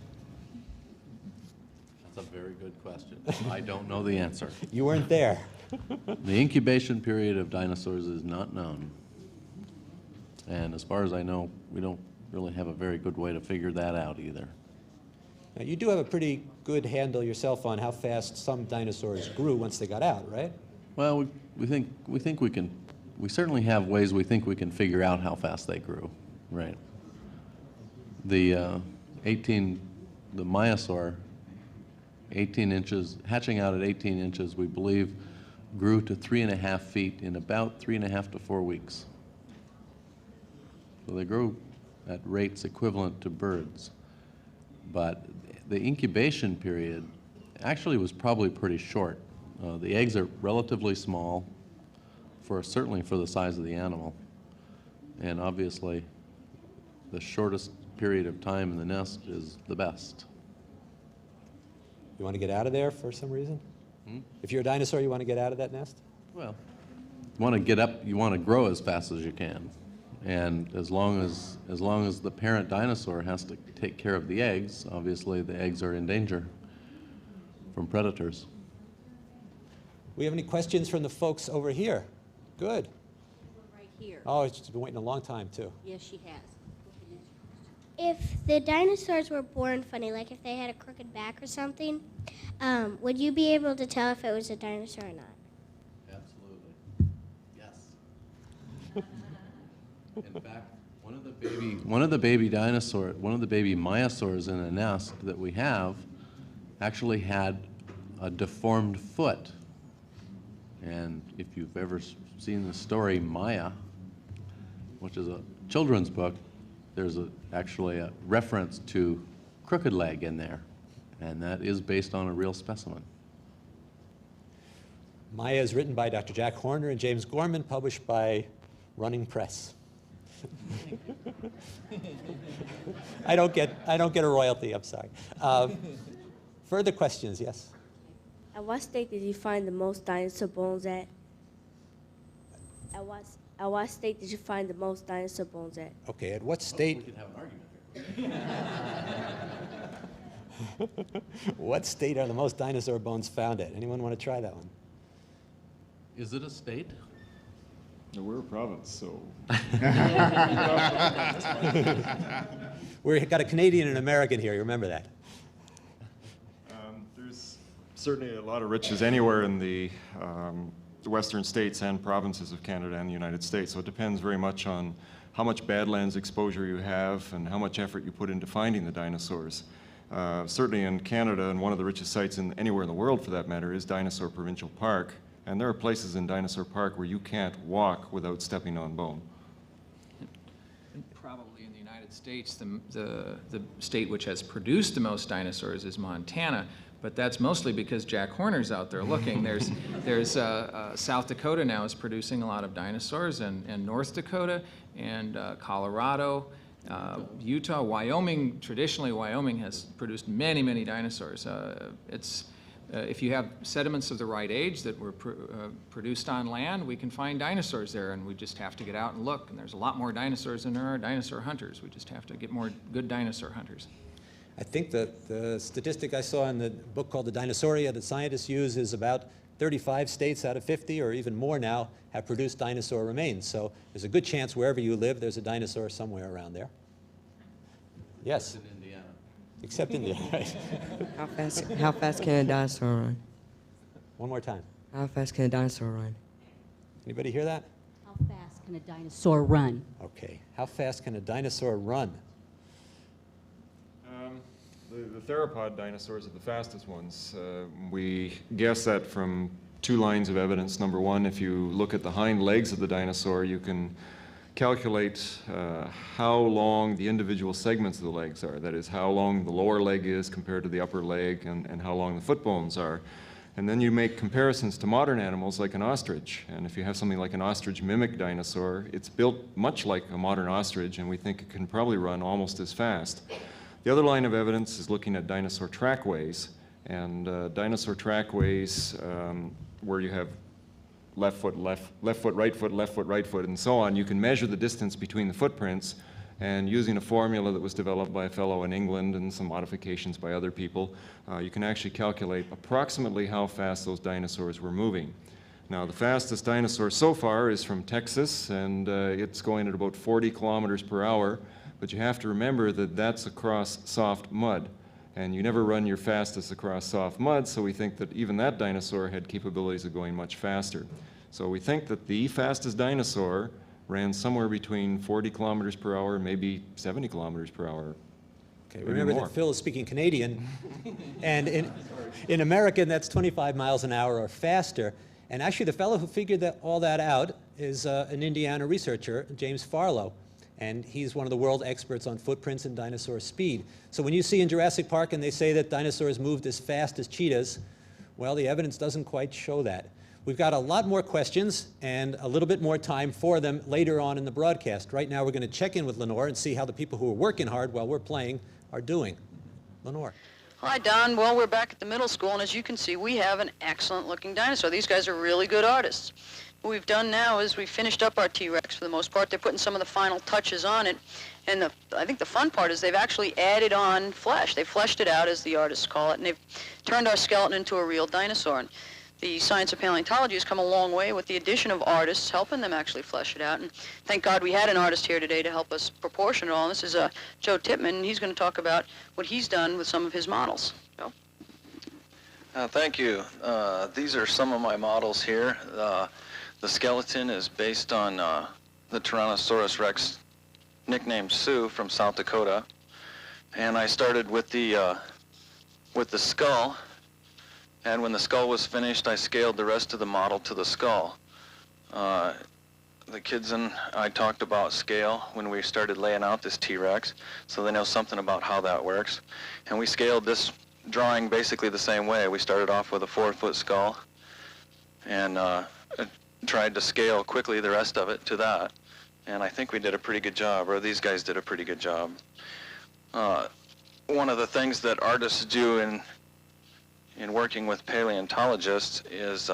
That's a very good question. I don't know the answer. You weren't there. The incubation period of dinosaurs is not known. And as far as I know, we don't really have a very good way to figure that out either. Now, you do have a pretty good handle yourself on how fast some dinosaurs grew once they got out, right? Well, we think we can. We certainly have ways we think we can figure out how fast they grew, right? The Maiasaur, 18 inches, hatching out at 18 inches, we believe, grew to 3.5 feet in about 3.5 to 4 weeks. So they grew at rates equivalent to birds. But the incubation period actually was probably pretty short. The eggs are relatively small, certainly for the size of the animal. And obviously, the shortest period of time in the nest is the best. You want to get out of there for some reason? If you're a dinosaur, you want to get out of that nest? Well, you want to get up, you want to grow as fast as you can. And as long as the parent dinosaur has to take care of the eggs, obviously the eggs are in danger from predators. We have any questions from the folks over here? Good. Right here. Oh, she's been waiting a long time, too. Yes, she has. If the dinosaurs were born funny, like if they had a crooked back or something, would you be able to tell if it was a dinosaur or not? Absolutely. Yes. In fact, one of the baby Maiasaurs in a nest that we have actually had a deformed foot. And if you've ever seen the story Maya, which is a children's book, there's actually a reference to crooked leg in there, and that is based on a real specimen. Maya is written by Dr. Jack Horner and James Gorman, published by Running Press. I don't get a royalty, I'm sorry. Further questions, yes? At what state did you find the most dinosaur bones at? At what state did you find the most dinosaur bones at? Okay, at what state? We could have an argument here. What state are the most dinosaur bones found at? Anyone want to try that one? Is it a state? No, we're a province, so. We've got a Canadian and American here, you remember that? There's certainly a lot of riches anywhere in the western states and provinces of Canada and the United States, so it depends very much on how much badlands exposure you have and how much effort you put into finding the dinosaurs. Certainly in Canada, and one of the richest sites anywhere in the world for that matter, is Dinosaur Provincial Park. And there are places in Dinosaur Park where you can't walk without stepping on bone. Probably in the United States, the state which has produced the most dinosaurs is Montana, but that's mostly because Jack Horner's out there looking. There's South Dakota now is producing a lot of dinosaurs, and North Dakota, and Colorado, Utah, Wyoming. Traditionally, Wyoming has produced many, many dinosaurs. If you have sediments of the right age that were produced on land, we can find dinosaurs there, and we just have to get out and look. And there's a lot more dinosaurs than there are dinosaur hunters. We just have to get more good dinosaur hunters. I think that the statistic I saw in the book called The Dinosauria that scientists use is about 35 states out of 50 or even more now have produced dinosaur remains. So there's a good chance wherever you live, there's a dinosaur somewhere around there. Yes? In Indiana. Except India, right? How fast can a dinosaur run? One more time. How fast can a dinosaur run? Anybody hear that? How fast can a dinosaur run? Okay. How fast can a dinosaur run? The theropod dinosaurs are the fastest ones. We guess that from two lines of evidence. Number one, if you look at the hind legs of the dinosaur, you can calculate how long the individual segments of the legs are. That is, how long the lower leg is compared to the upper leg, and how long the foot bones are. And then you make comparisons to modern animals like an ostrich. And if you have something like an ostrich mimic dinosaur, it's built much like a modern ostrich, and we think it can probably run almost as fast. The other line of evidence is looking at dinosaur trackways. And dinosaur trackways, where you have left foot, right foot, right foot, and so on, you can measure the distance between the footprints, and using a formula that was developed by a fellow in England and some modifications by other people, you can actually calculate approximately how fast those dinosaurs were moving. Now, the fastest dinosaur so far is from Texas, and it's going at about 40 kilometers per hour, but you have to remember that that's across soft mud. And you never run your fastest across soft mud, so we think that even that dinosaur had capabilities of going much faster. So we think that the fastest dinosaur ran somewhere between 40 kilometers per hour and maybe 70 kilometers per hour. Okay, remember that Phil is speaking Canadian, and in American that's 25 miles an hour or faster. And actually the fellow who figured all that out is an Indiana researcher, James Farlow. And he's one of the world experts on footprints and dinosaur speed. So when you see in Jurassic Park and they say that dinosaurs moved as fast as cheetahs, well, the evidence doesn't quite show that. We've got a lot more questions and a little bit more time for them later on in the broadcast. Right now we're going to check in with Lenore and see how the people who are working hard while we're playing are doing. Lenore. Hi, Don. Well, we're back at the middle school, and as you can see, we have an excellent-looking dinosaur. These guys are really good artists. What we've done now is we've finished up our T-Rex for the most part. They're putting some of the final touches on it. And I think the fun part is they've actually added on flesh. They fleshed it out, as the artists call it, and they've turned our skeleton into a real dinosaur. And the science of paleontology has come a long way with the addition of artists helping them actually flesh it out. And thank God we had an artist here today to help us proportion it all. And this is Joe Tippman, and he's going to talk about what he's done with some of his models. Joe? Thank you. These are some of my models here. The skeleton is based on the Tyrannosaurus Rex, nicknamed Sue, from South Dakota. And I started with the skull. And when the skull was finished, I scaled the rest of the model to the skull. The kids and I talked about scale when we started laying out this T-Rex, so they know something about how that works. And we scaled this drawing basically the same way. We started off with a 4-foot skull and tried to scale quickly the rest of it to that. And I think we did a pretty good job, or these guys did a pretty good job. One of the things that artists do in working with paleontologists is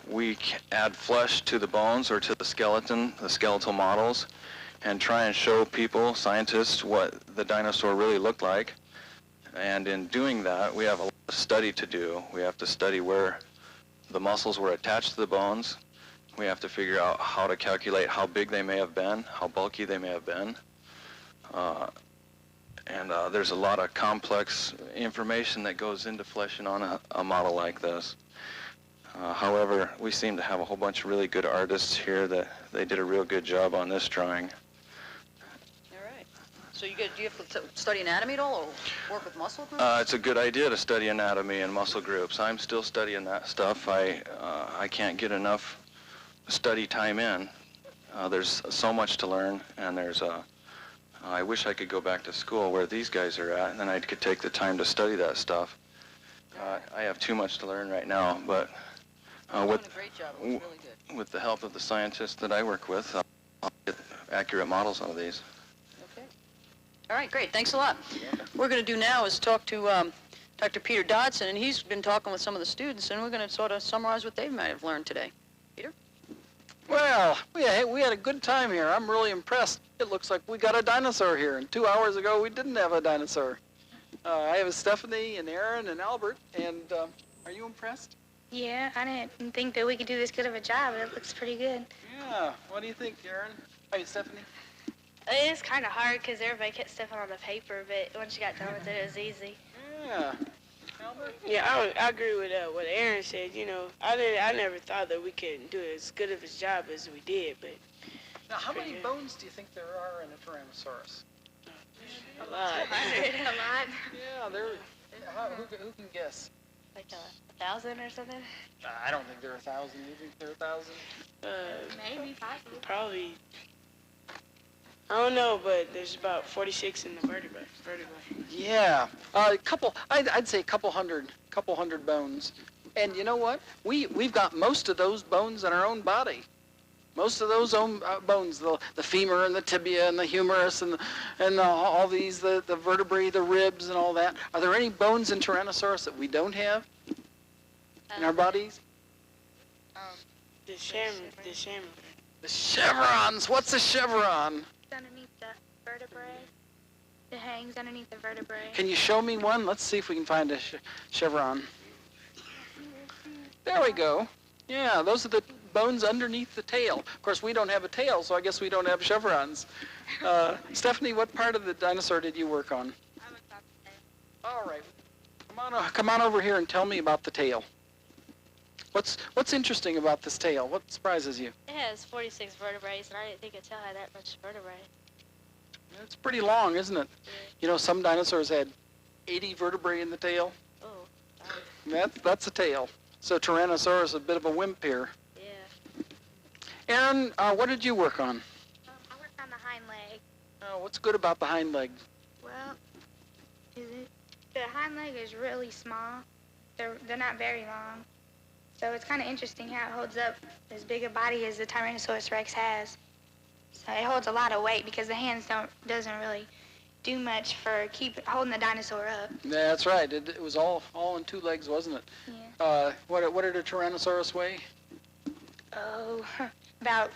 we add flesh to the bones or to the skeleton, the skeletal models, and try and show people, scientists, what the dinosaur really looked like. And in doing that, we have a lot of study to do. We have to study where the muscles were attached to the bones. We have to figure out how to calculate how big they may have been, how bulky they may have been. And there's a lot of complex information that goes into fleshing on a model like this. However, we seem to have a whole bunch of really good artists here that they did a real good job on this drawing. All right. So do you have to study anatomy at all, or work with muscle groups? It's a good idea to study anatomy and muscle groups. I'm still studying that stuff. I can't get enough study time in. There's so much to learn, and I wish I could go back to school where these guys are at, and then I could take the time to study that stuff. I have too much to learn right now, but doing a great job. It was really good. With the help of the scientists that I work with, I'll get accurate models out of these. Okay. All right, great. Thanks a lot. What we're going to do now is talk to Dr. Peter Dodson, and he's been talking with some of the students, and we're going to sort of summarize what they might have learned today. Peter? Well, we had a good time here. I'm really impressed. It looks like we got a dinosaur here, and 2 hours ago we didn't have a dinosaur. I have Stephanie and Aaron and Albert, and are you impressed? Yeah, I didn't think that we could do this good of a job, but it looks pretty good. Yeah. What do you think, Aaron? Hey, Stephanie? It is kind of hard because everybody kept stepping on the paper, but once you got done with it, it was easy. Yeah. Albert? Yeah, I agree with what Aaron said. You know, I never thought that we could do as good of a job as we did, but... Now, how many bones do you think there are in a Tyrannosaurus? A lot. 100, a lot. Yeah, who can guess? Like 1,000 or something? I don't think there are 1,000. You think there are 1,000? Maybe, possibly. Probably I don't know, but there's about 46 in the vertebrae. Yeah, I'd say a couple hundred bones. And you know what? We've got most of those bones in our own body. Most of those bones, the femur and the tibia and the humerus and all these, the vertebrae, the ribs and all that. Are there any bones in Tyrannosaurus that we don't have in our bodies? The chevrons. The chevrons. What's a chevron? It's underneath the vertebrae. It hangs underneath the vertebrae. Can you show me one? Let's see if we can find a chevron. There we go. Yeah, those are the bones underneath the tail. Of course, we don't have a tail, so I guess we don't have chevrons. Stephanie, what part of the dinosaur did you work on? I looked at the tail. All right. Come on over here and tell me about the tail. What's interesting about this tail? What surprises you? It has 46 vertebrae, and I didn't think a tail had that much vertebrae. It's pretty long, isn't it? You know, some dinosaurs had 80 vertebrae in the tail. Oh. That's a tail. So Tyrannosaurus is a bit of a wimp here. Yeah. Aaron, what did you work on? I worked on the hind leg. What's good about the hind leg? Well, the hind leg is really small. They're not very long. So it's kind of interesting how it holds up as big a body as the Tyrannosaurus Rex has. So it holds a lot of weight because the hands doesn't really do much for holding the dinosaur up. Yeah, that's right. It was all on two legs, wasn't it? Yeah. What did a Tyrannosaurus weigh? Oh, about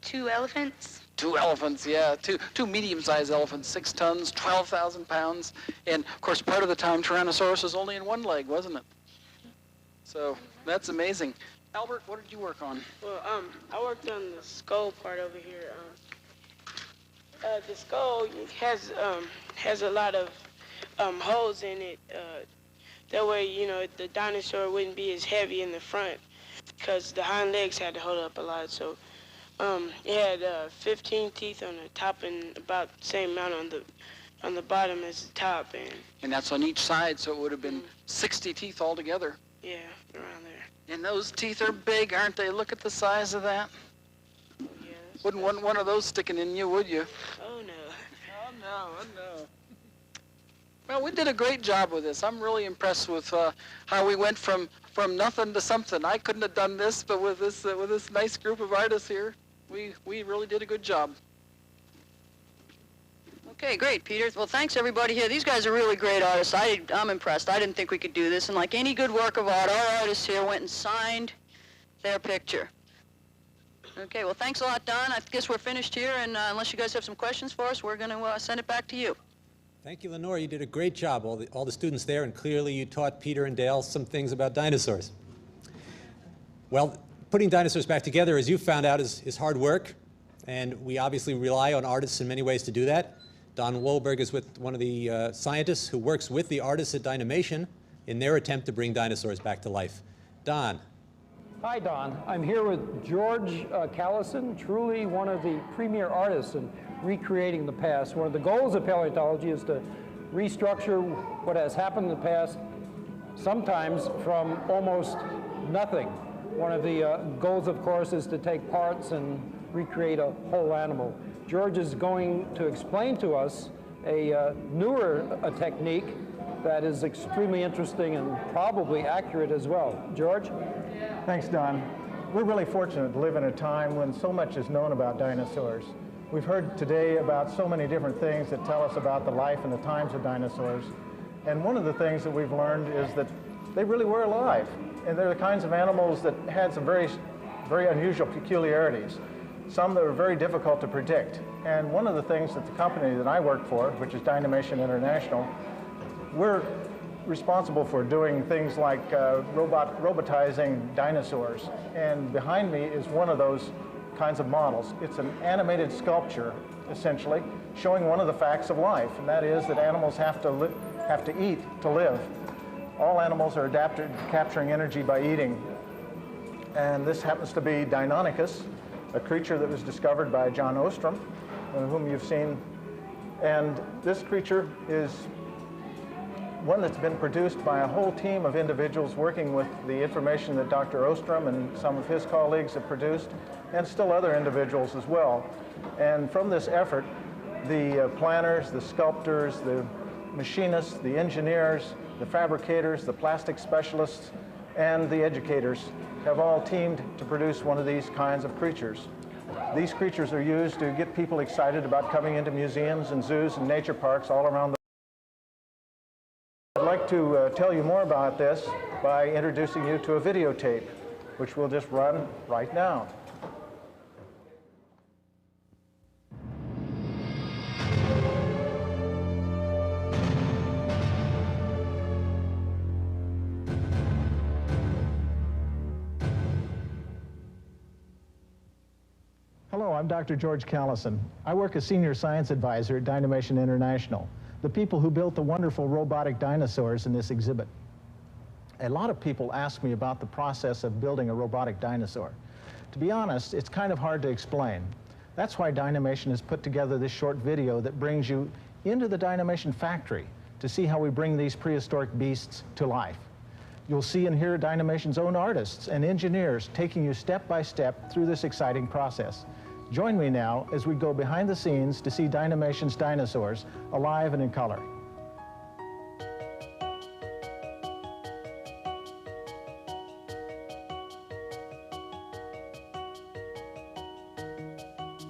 2 elephants. 2 elephants, yeah. Two medium-sized elephants, 6 tons, 12,000 pounds. And, of course, part of the time, Tyrannosaurus was only in one leg, wasn't it? So that's amazing. Albert, what did you work on? Well, I worked on the skull part over here. The skull has a lot of holes in it. That way, you know, the dinosaur wouldn't be as heavy in the front because the hind legs had to hold up a lot. So it had 15 teeth on the top and about the same amount on the bottom as the top. And that's on each side, so it would have been 60 teeth altogether. Yeah, around there. And those teeth are big, aren't they? Look at the size of that. Oh, yeah, Wouldn't want one of those sticking in you, would you? Oh, no. Oh, no. Well, we did a great job with this. I'm really impressed with how we went from nothing to something. I couldn't have done this, but with this nice group of artists here, we really did a good job. Okay, great, Peter. Well, thanks, everybody here. These guys are really great artists. I'm impressed. I didn't think we could do this. And like any good work of art, our artists here went and signed their picture. Okay, well, thanks a lot, Don. I guess we're finished here, and unless you guys have some questions for us, we're going to send it back to you. Thank you, Lenore. You did a great job, all the students there, and clearly you taught Peter and Dale some things about dinosaurs. Well, putting dinosaurs back together, as you found out, is hard work, and we obviously rely on artists in many ways to do that. Don Wohlberg is with one of the scientists who works with the artists at Dynamation in their attempt to bring dinosaurs back to life. Don. Hi, Don. I'm here with George Callison, truly one of the premier artists in recreating the past. One of the goals of paleontology is to restructure what has happened in the past, sometimes from almost nothing. One of the goals, of course, is to take parts and recreate a whole animal. George is going to explain to us a newer technique that is extremely interesting and probably accurate as well. George? Thanks, Don. We're really fortunate to live in a time when so much is known about dinosaurs. We've heard today about so many different things that tell us about the life and the times of dinosaurs. And one of the things that we've learned is that they really were alive. And they're the kinds of animals that had some very, very unusual peculiarities. Some that were very difficult to predict. And one of the things that the company that I work for, which is Dynamation International, we're responsible for doing things like robotizing dinosaurs. And behind me is one of those kinds of models. It's an animated sculpture, essentially, showing one of the facts of life, and that is that animals have to eat to live. All animals are adapted to capturing energy by eating. And this happens to be Deinonychus, a creature that was discovered by John Ostrom, whom you've seen. And this creature is one that's been produced by a whole team of individuals working with the information that Dr. Ostrom and some of his colleagues have produced, and still other individuals as well. And from this effort, The planners, the sculptors, the machinists, the engineers, the fabricators, the plastic specialists, and the educators have all teamed to produce one of these kinds of creatures. These creatures are used to get people excited about coming into museums and zoos and nature parks all around the world. I'd like to tell you more about this by introducing you to a videotape, which we'll just run right now. Hello, I'm Dr. George Callison. I work as Senior Science Advisor at Dynamation International, the people who built the wonderful robotic dinosaurs in this exhibit. A lot of people ask me about the process of building a robotic dinosaur. To be honest, it's kind of hard to explain. That's why Dynamation has put together this short video that brings you into the Dynamation factory to see how we bring these prehistoric beasts to life. You'll see and hear Dynamation's own artists and engineers taking you step by step through this exciting process. Join me now as we go behind the scenes to see Dynamation's dinosaurs alive and in color.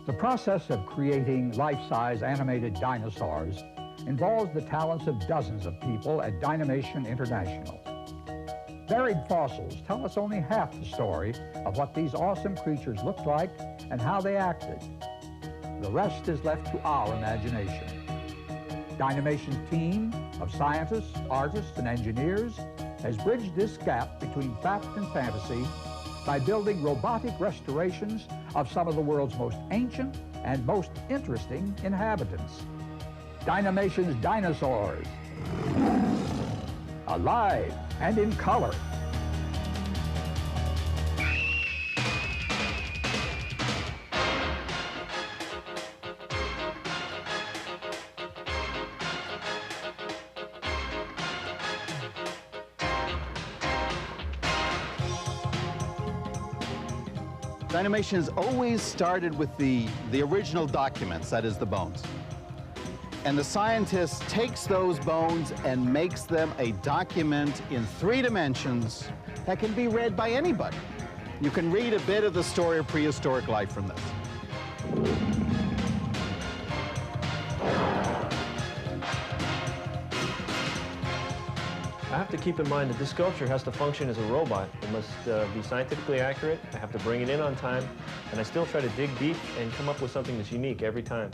The process of creating life-size animated dinosaurs involves the talents of dozens of people at Dynamation International. Buried fossils tell us only half the story of what these awesome creatures looked like and how they acted. The rest is left to our imagination. Dynamation's team of scientists, artists, and engineers has bridged this gap between fact and fantasy by building robotic restorations of some of the world's most ancient and most interesting inhabitants. Dynamation's dinosaurs, alive and in color. Dynamation has always started with the original documents, that is the bones. And the scientist takes those bones and makes them a document in 3 dimensions that can be read by anybody. You can read a bit of the story of prehistoric life from this. I have to keep in mind that this sculpture has to function as a robot. It must be scientifically accurate. I have to bring it in on time, and I still try to dig deep and come up with something that's unique every time.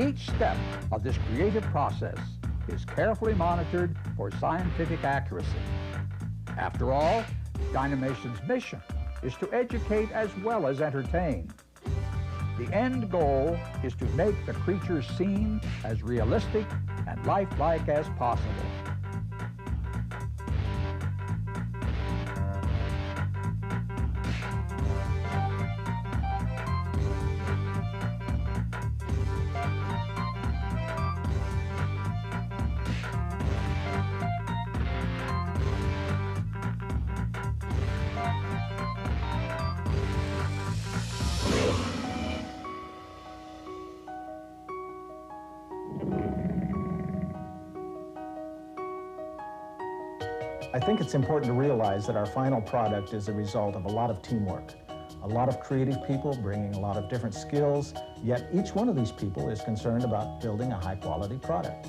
Each step of this creative process is carefully monitored for scientific accuracy. After all, Dynamation's mission is to educate as well as entertain. The end goal is to make the creatures seem as realistic and lifelike as possible. I think it's important to realize that our final product is a result of a lot of teamwork, a lot of creative people bringing a lot of different skills, yet each one of these people is concerned about building a high-quality product.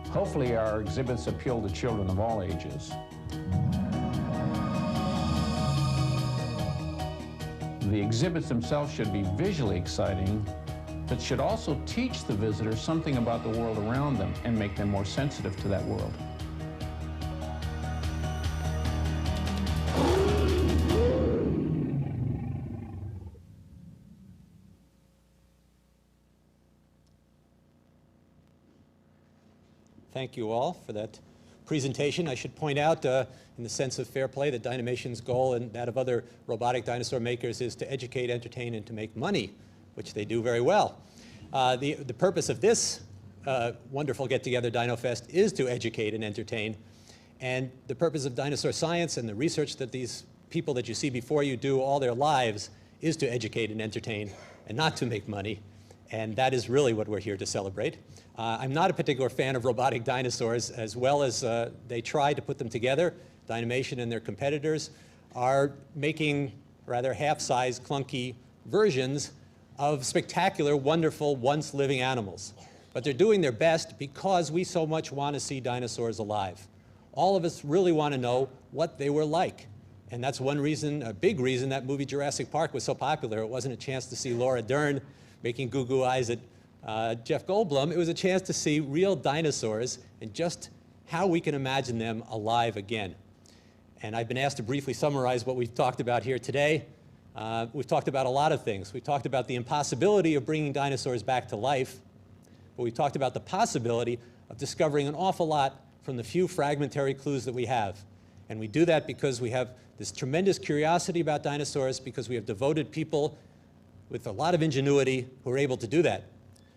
Hopefully our exhibits appeal to children of all ages. The exhibits themselves should be visually exciting, but should also teach the visitors something about the world around them and make them more sensitive to that world. thank you all for that presentation. I should point out, in the sense of fair play, that Dynametion's goal and that of other robotic dinosaur makers is to educate, entertain, and to make money, which they do very well. The purpose of this wonderful get-together, Dino Fest, is to educate and entertain. And the purpose of dinosaur science and the research that these people that you see before you do all their lives is to educate and entertain and not to make money. And that is really what we're here to celebrate. I'm not a particular fan of robotic dinosaurs, as well as they try to put them together. Dynamation and their competitors are making rather half-size, clunky versions of spectacular, wonderful, once-living animals. But they're doing their best because we so much want to see dinosaurs alive. All of us really want to know what they were like. And that's one reason, a big reason, that movie Jurassic Park was so popular. It wasn't a chance to see Laura Dern making goo-goo eyes at Jeff Goldblum. It was a chance to see real dinosaurs and just how we can imagine them alive again. And I've been asked to briefly summarize what we've talked about here today. We've talked about a lot of things. We've talked about the impossibility of bringing dinosaurs back to life, but we've talked about the possibility of discovering an awful lot from the few fragmentary clues that we have. And we do that because we have this tremendous curiosity about dinosaurs, because we have devoted people with a lot of ingenuity who are able to do that.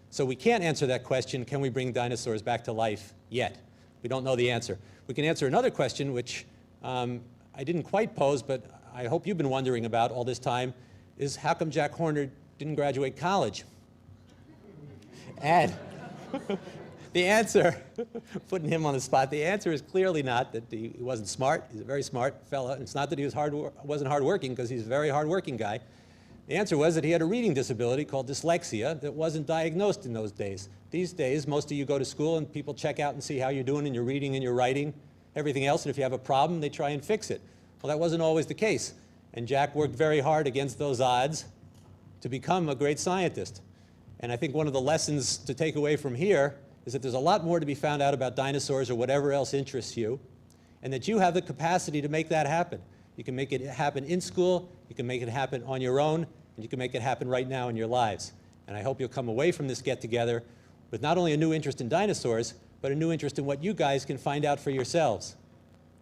So we can't answer that question, can we bring dinosaurs back to life, yet? We don't know the answer. We can answer another question, which I didn't quite pose, but I hope you've been wondering about all this time, is how come Jack Horner didn't graduate college? And the answer, putting him on the spot, the answer is clearly not that he wasn't smart. He's a very smart fellow. It's not that he wasn't hardworking, because he's a very hardworking guy. The answer was that he had a reading disability called dyslexia that wasn't diagnosed in those days. These days, most of you go to school and people check out and see how you're doing in your reading and your writing, everything else, and if you have a problem, they try and fix it. Well, that wasn't always the case. And Jack worked very hard against those odds to become a great scientist. And I think one of the lessons to take away from here is that there's a lot more to be found out about dinosaurs or whatever else interests you, and that you have the capacity to make that happen. You can make it happen in school, you can make it happen on your own, and you can make it happen right now in your lives. And I hope you'll come away from this get-together with not only a new interest in dinosaurs, but a new interest in what you guys can find out for yourselves.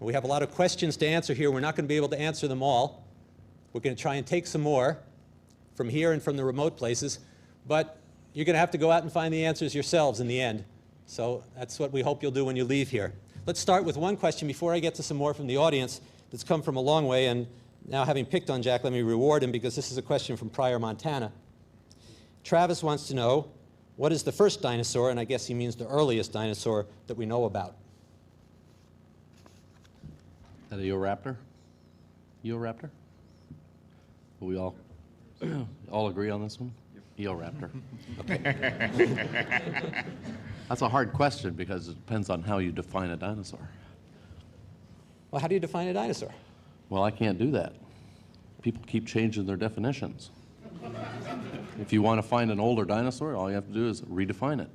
We have a lot of questions to answer here. We're not going to be able to answer them all. We're going to try and take some more from here and from the remote places, but you're going to have to go out and find the answers yourselves in the end. So that's what we hope you'll do when you leave here. Let's start with one question before I get to some more from the audience that's come from a long way. And now, having picked on Jack, let me reward him, because this is a question from Pryor, Montana. Travis wants to know, what is the first dinosaur, and I guess he means the earliest dinosaur, that we know about? Is that a Eoraptor? Eoraptor? Will we all agree on this one? Eoraptor. Okay. That's a hard question, because it depends on how you define a dinosaur. Well, how do you define a dinosaur? Well, I can't do that. People keep changing their definitions. If you want to find an older dinosaur, all you have to do is redefine it.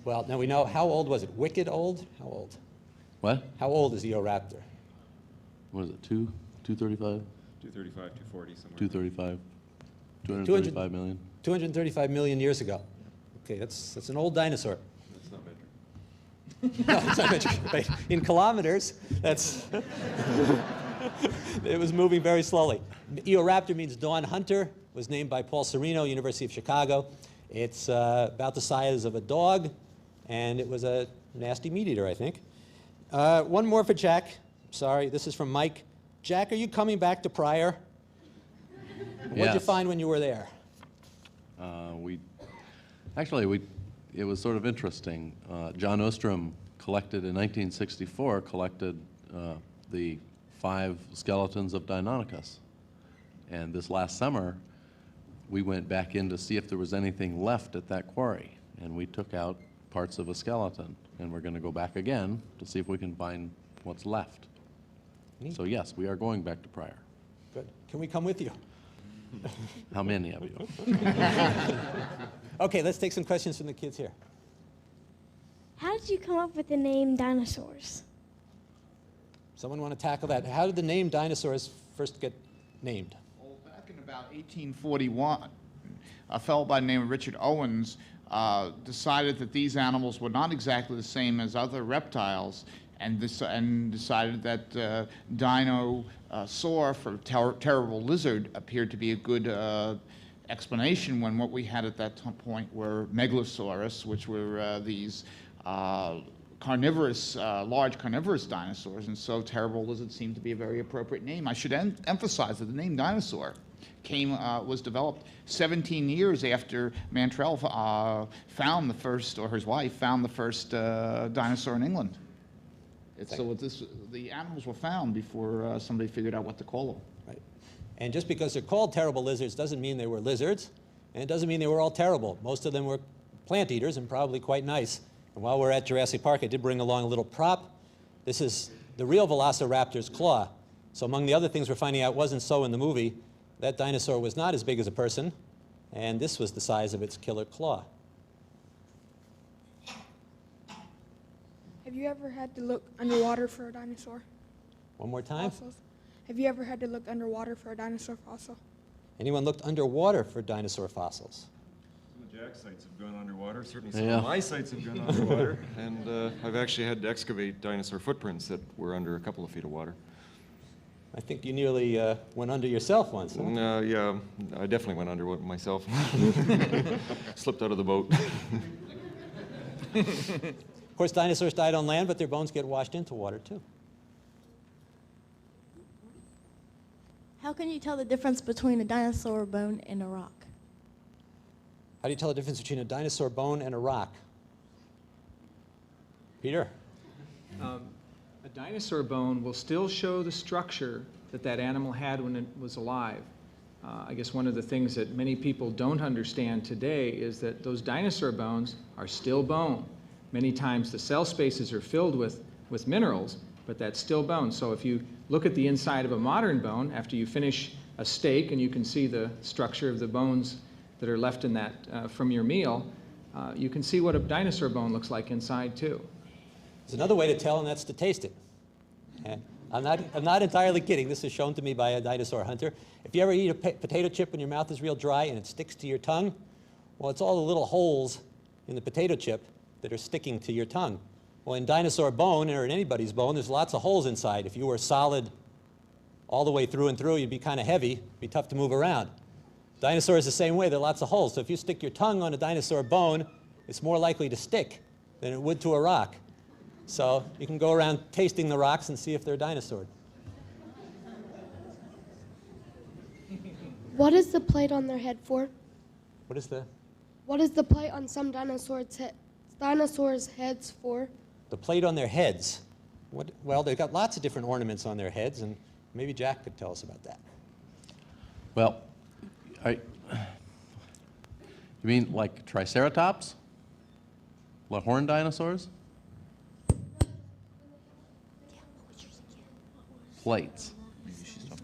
Well, now we know, how old was it? Wicked old? How old? What? How old is Eoraptor? What is it, 235? 235, 240, somewhere. 235. 235 million. 235 million years ago. Okay, that's an old dinosaur. That's not metric. No, it's not metric. Right. In kilometers, that's... It was moving very slowly. Eoraptor means dawn hunter. Was named by Paul Sereno, University of Chicago. It's about the size of a dog, and it was a nasty meat eater, I think. One more for Jack. Sorry, this is from Mike. Jack, are you coming back to Pryor? What did you find when you were there? It was sort of interesting. John Ostrom collected in 1964, the 5 skeletons of Deinonychus. And this last summer, we went back in to see if there was anything left at that quarry. And we took out parts of a skeleton. And we're going to go back again to see if we can find what's left. Neat. So yes, we are going back to Pryor. Good. Can we come with you? How many of you? Okay, let's take some questions from the kids here. How did you come up with the name dinosaurs? Someone want to tackle that? How did the name dinosaurs first get named? Back in about 1841, a fellow by the name of Richard Owens decided that these animals were not exactly the same as other reptiles, and decided that dinosaur for terrible lizard appeared to be a good explanation, when what we had at that point were megalosaurus, which were these carnivorous, large carnivorous dinosaurs, and so terrible lizard seemed to be a very appropriate name. I should emphasize that the name dinosaur was developed 17 years after Mantrell found the first, or his wife found the first dinosaur in England. The animals were found before somebody figured out what to call them. Right. And just because they're called terrible lizards doesn't mean they were lizards, and it doesn't mean they were all terrible. Most of them were plant eaters and probably quite nice. And while we're at Jurassic Park, I did bring along a little prop. This is the real velociraptor's claw. So among the other things we're finding out wasn't so in the movie, that dinosaur was not as big as a person, and this was the size of its killer claw. Have you ever had to look underwater for a dinosaur? One more time. Fossils? Have you ever had to look underwater for a dinosaur fossil? Anyone looked underwater for dinosaur fossils? Some of Jack's sites have gone underwater. Certainly some of my sites have gone underwater. And I've actually had to excavate dinosaur footprints that were under a couple of feet of water. I think you nearly went under yourself once, huh? Yeah, I definitely went under myself. Slipped out of the boat. Of course, dinosaurs died on land, but their bones get washed into water, too. How can you tell the difference between a dinosaur bone and a rock? How do you tell the difference between a dinosaur bone and a rock? Peter? A dinosaur bone will still show the structure that that animal had when it was alive. I guess one of the things that many people don't understand today is that those dinosaur bones are still bone. Many times the cell spaces are filled with minerals, but that's still bone. So if you look at the inside of a modern bone, after you finish a steak and you can see the structure of the bones that are left in that from your meal, you can see what a dinosaur bone looks like inside too. There's another way to tell, and that's to taste it. And I'm not entirely kidding. This is shown to me by a dinosaur hunter. If you ever eat a potato chip when your mouth is real dry and it sticks to your tongue, well, it's all the little holes in the potato chip that are sticking to your tongue. Well, in dinosaur bone, or in anybody's bone, there's lots of holes inside. If you were solid all the way through and through, you'd be kind of heavy. It'd be tough to move around. Dinosaurs the same way. There are lots of holes. So if you stick your tongue on a dinosaur bone, it's more likely to stick than it would to a rock. So you can go around tasting the rocks and see if they're dinosaurs. What is the plate on their head for? What is the? What is the plate on some dinosaurs' heads for? The plate on their heads. Well, they've got lots of different ornaments on their heads, and maybe Jack could tell us about that. Well, you mean like Triceratops? Like horned dinosaurs? Plates.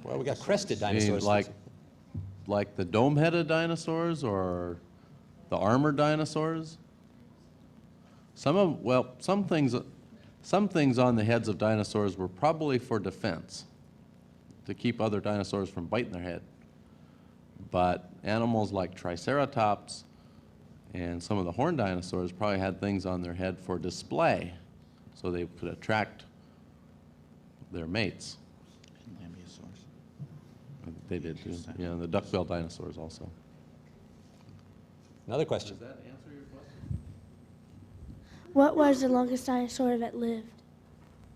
Well, we got crested dinosaurs. Like the dome-headed dinosaurs or the armored dinosaurs? Some things on the heads of dinosaurs were probably for defense, to keep other dinosaurs from biting their head. But animals like Triceratops and some of the horned dinosaurs probably had things on their head for display, so they could attract their mates. They did too. Yeah, the duck-billed dinosaurs also. Another question. Does that answer your question? What was the longest dinosaur that lived?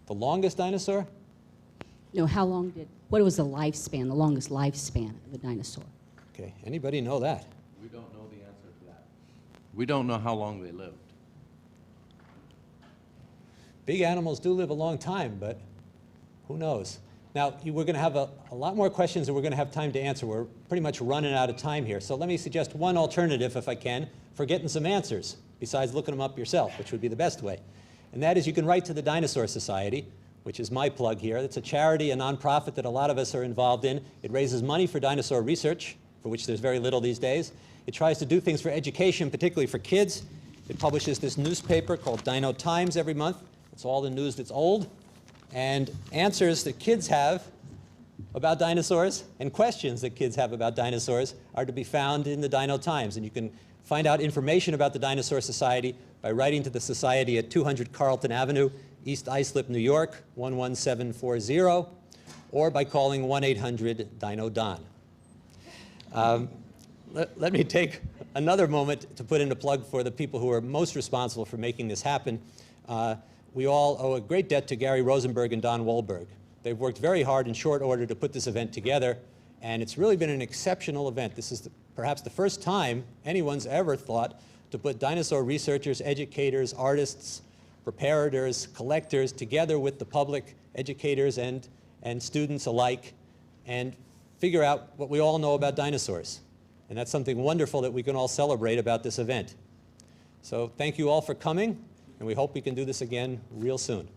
The longest dinosaur? No, what was the lifespan, the longest lifespan of a dinosaur? Okay, anybody know that? We don't know the answer to that. We don't know how long they lived. Big animals do live a long time, but who knows? Now, we're going to have a lot more questions than we're going to have time to answer. We're pretty much running out of time here. So let me suggest one alternative, if I can, for getting some answers, besides looking them up yourself, which would be the best way. And that is you can write to the Dinosaur Society, which is my plug here. It's a charity, a nonprofit that a lot of us are involved in. It raises money for dinosaur research, for which there's very little these days. It tries to do things for education, particularly for kids. It publishes this newspaper called Dino Times every month. It's all the news that's old. And answers that kids have about dinosaurs and questions that kids have about dinosaurs are to be found in the Dino Times. And you can find out information about the Dinosaur Society by writing to the Society at 200 Carlton Avenue, East Islip, New York, 11740, or by calling 1-800-DINO-DON. Let me take another moment to put in a plug for the people who are most responsible for making this happen. We all owe a great debt to Gary Rosenberg and Don Wahlberg. They've worked very hard in short order to put this event together, and it's really been an exceptional event. This is perhaps the first time anyone's ever thought to put dinosaur researchers, educators, artists, preparators, collectors together with the public, educators and students alike, and figure out what we all know about dinosaurs. And that's something wonderful that we can all celebrate about this event. So thank you all for coming, and we hope we can do this again real soon.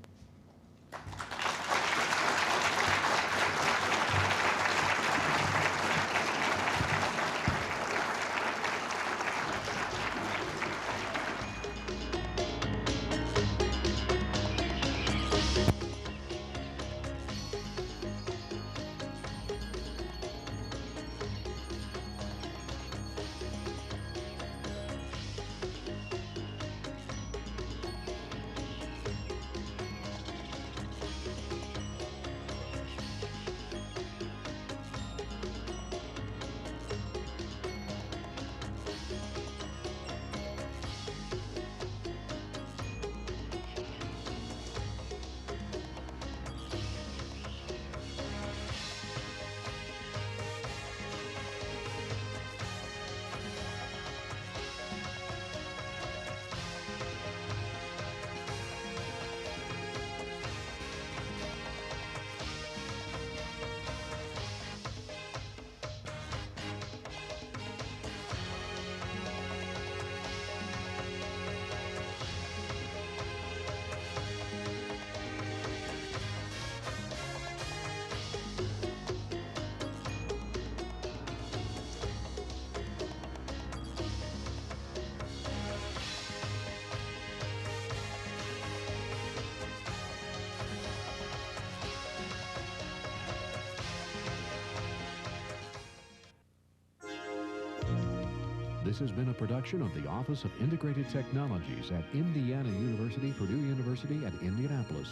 This has been a production of the Office of Integrated Technologies at Indiana University, Purdue University, and Indianapolis.